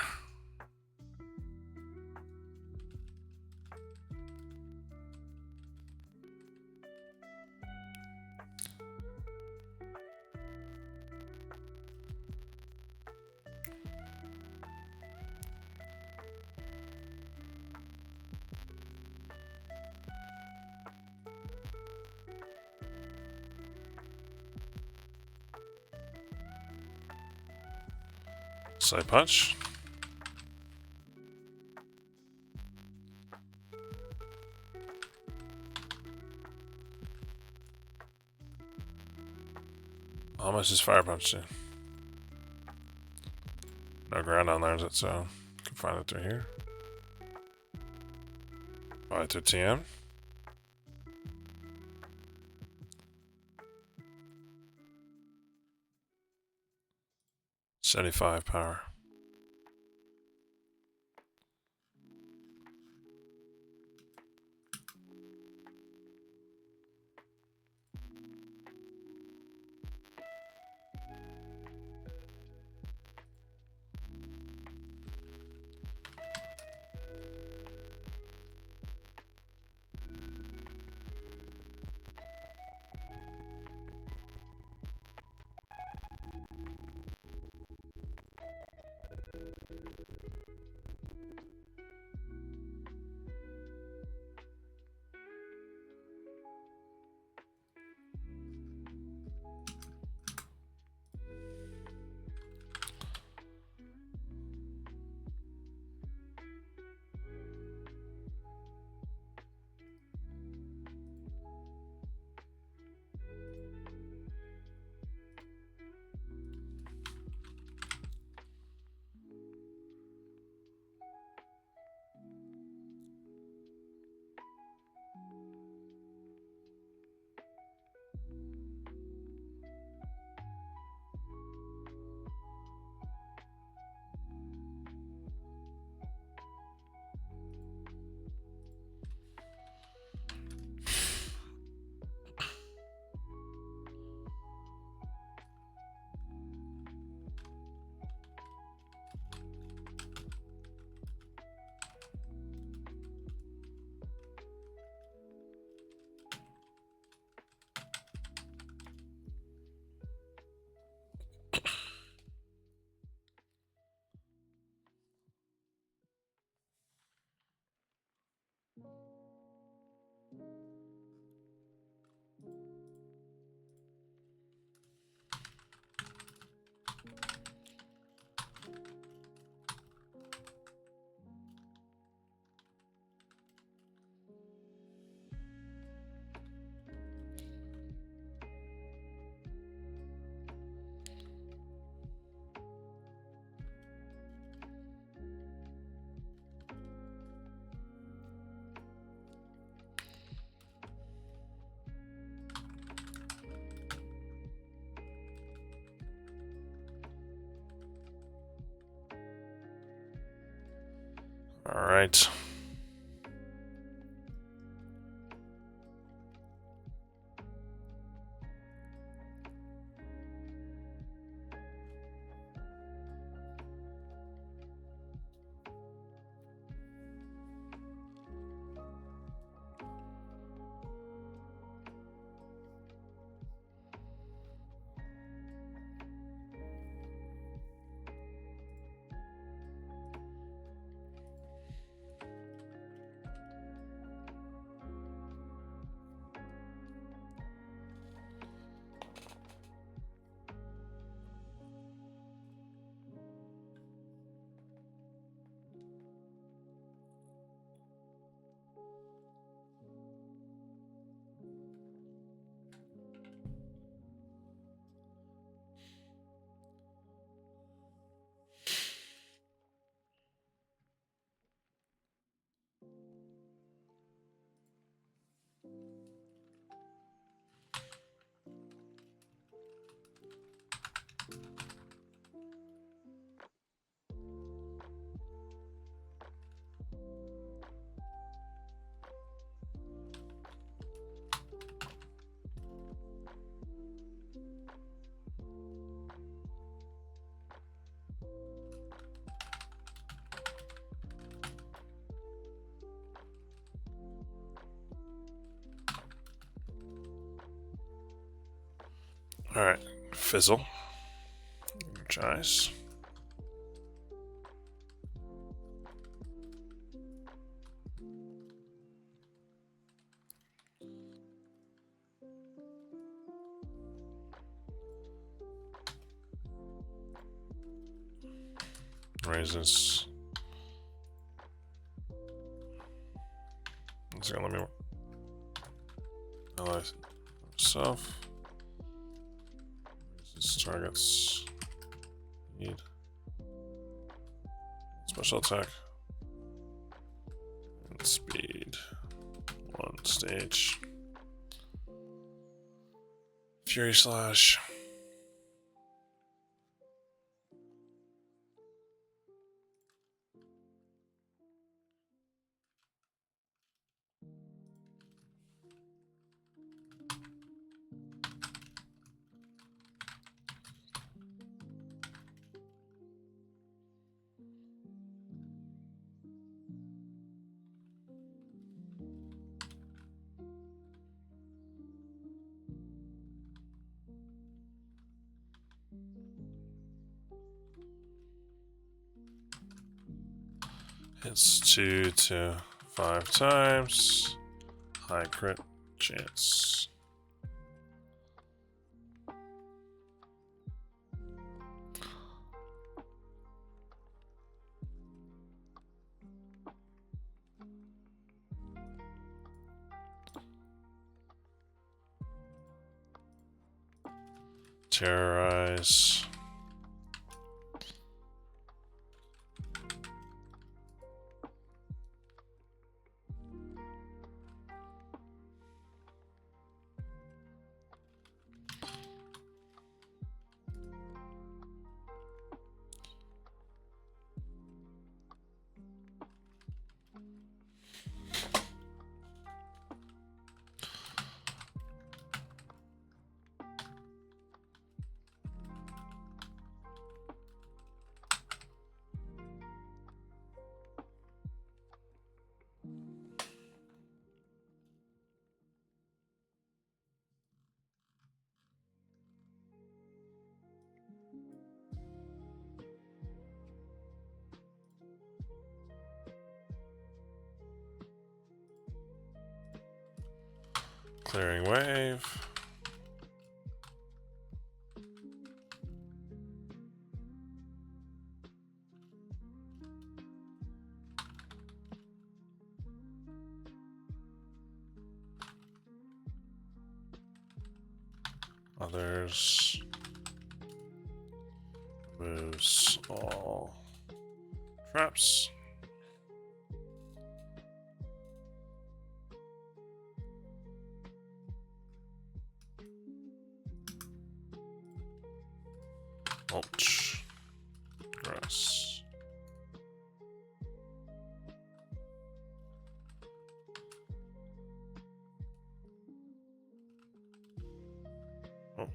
Side punch. Almost just fire punch too. No ground on there, so you can find it through here. Right through TM. $75 power. All right. Alright, fizzle. Energize. Raisins. It's gonna let me analyze myself. Raisins targets. Need special attack and speed. 1 stage. Fury slash. Hits 2 to 5 times. High crit chance. Terrorize. Clearing wave. Others. Moves all traps. Mulch. Grass. Oh.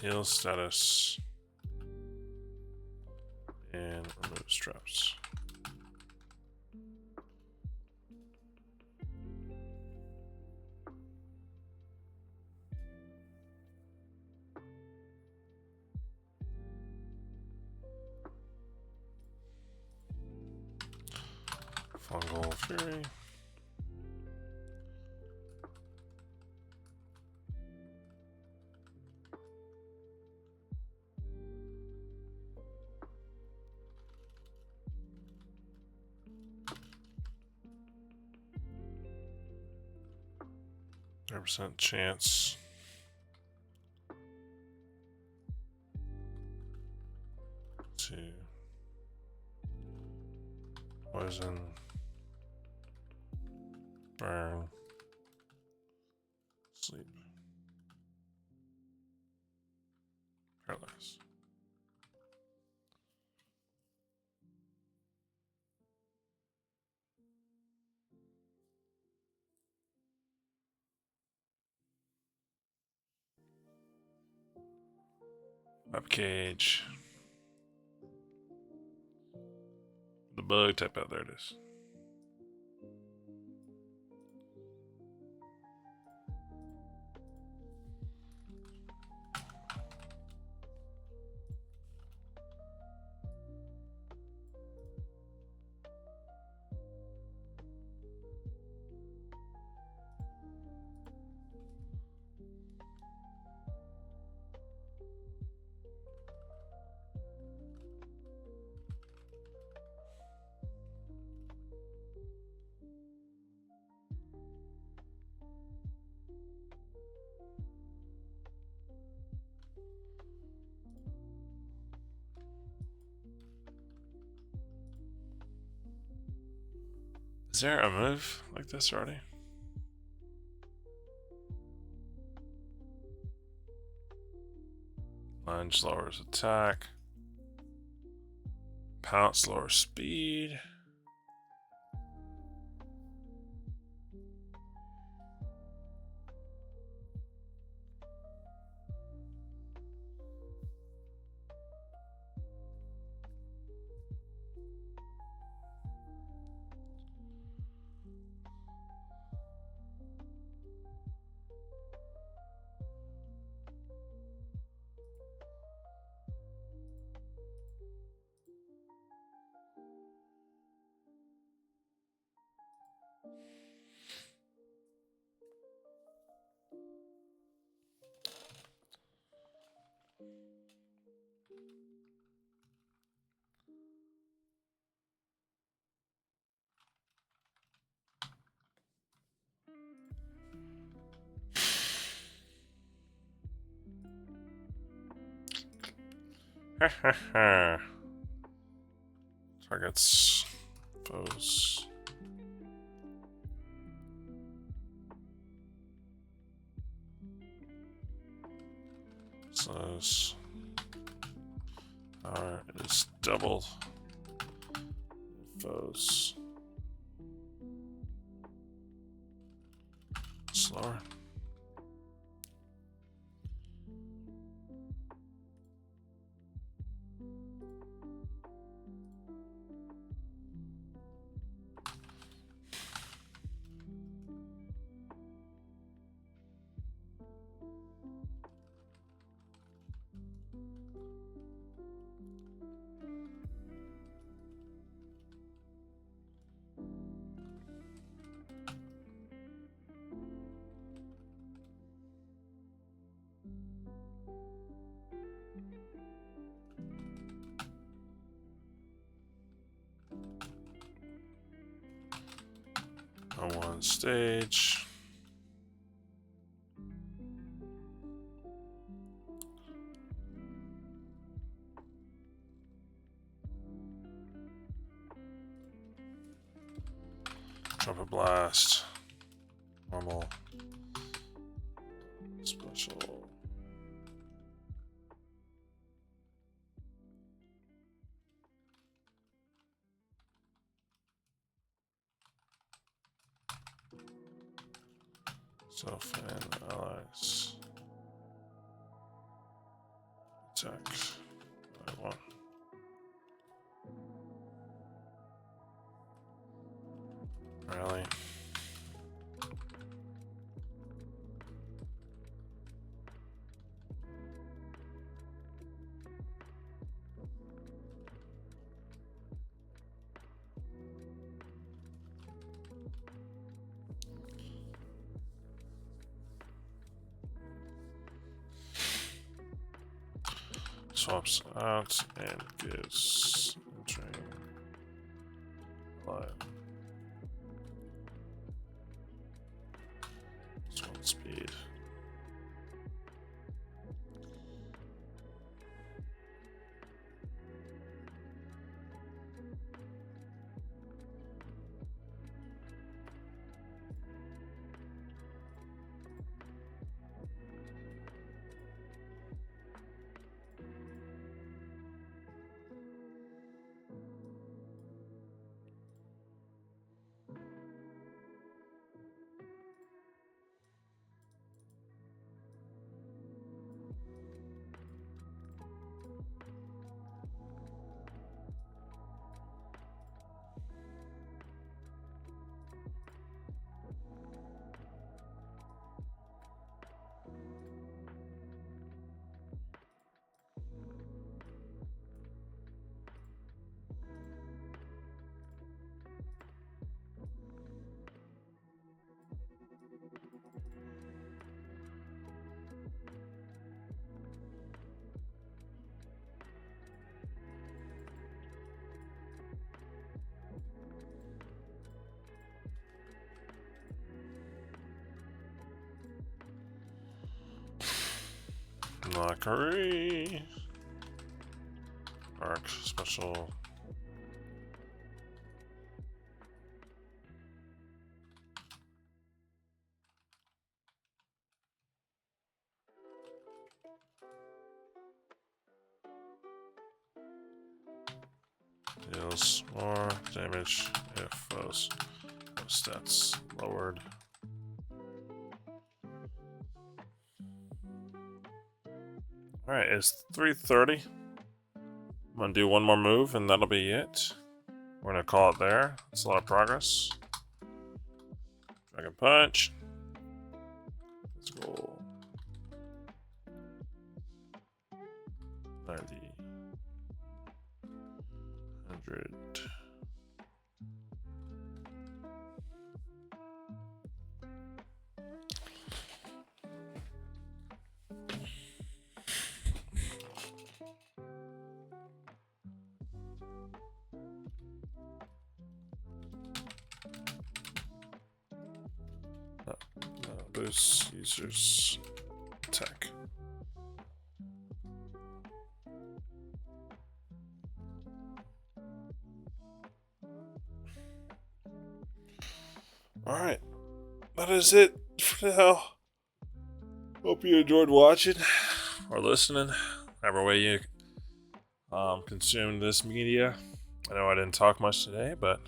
Heal status. And remove straps. Fungal Fury. % chance. To poison, burn, sleep, paralyze. Up cage. The bug type out there it is. Is there a move like this already? Lunge lowers attack. Pounce lowers speed. Targets foes. Slows. Power is doubled. Foes. Slower. On one stage. Trumpet blast. Normal. Special. Self and allies. Attack. Another one. Rally. Swaps out and gives entering line. This one speed. Mockery. Arc special. Deals more damage if foes stats lowered. Alright, it's 3:30. I'm gonna do one more move and that'll be it. We're gonna call it there. It's a lot of progress. Dragon Punch. Let's go. 90. 100. Boost users attack. Alright, that is it for now. Hope you enjoyed watching or listening, however way you consumed this media. I know I didn't talk much today, but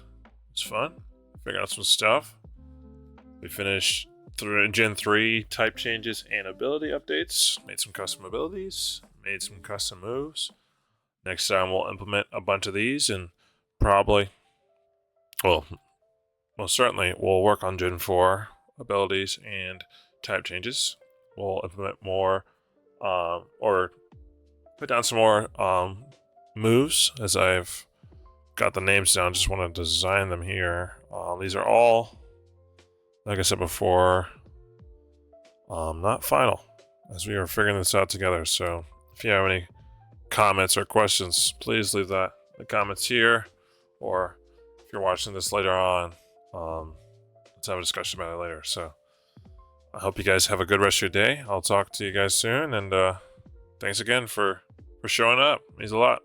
it's fun. Figured out some stuff. We finished through Gen 3 type changes and ability updates. Made some custom abilities. Made some custom moves. Next time we'll implement a bunch of these and probably, well, most certainly we'll work on Gen 4 abilities and type changes. We'll implement more, or put down some more moves as I've got the names down. Just want to design them here. These are all, like I said before, not final, as we are figuring this out together. So if you have any comments or questions, please leave that in the comments here, or if you're watching this later on, let's have a discussion about it later. So I hope you guys have a good rest of your day. I'll talk to you guys soon, and thanks again for showing up. It means a lot.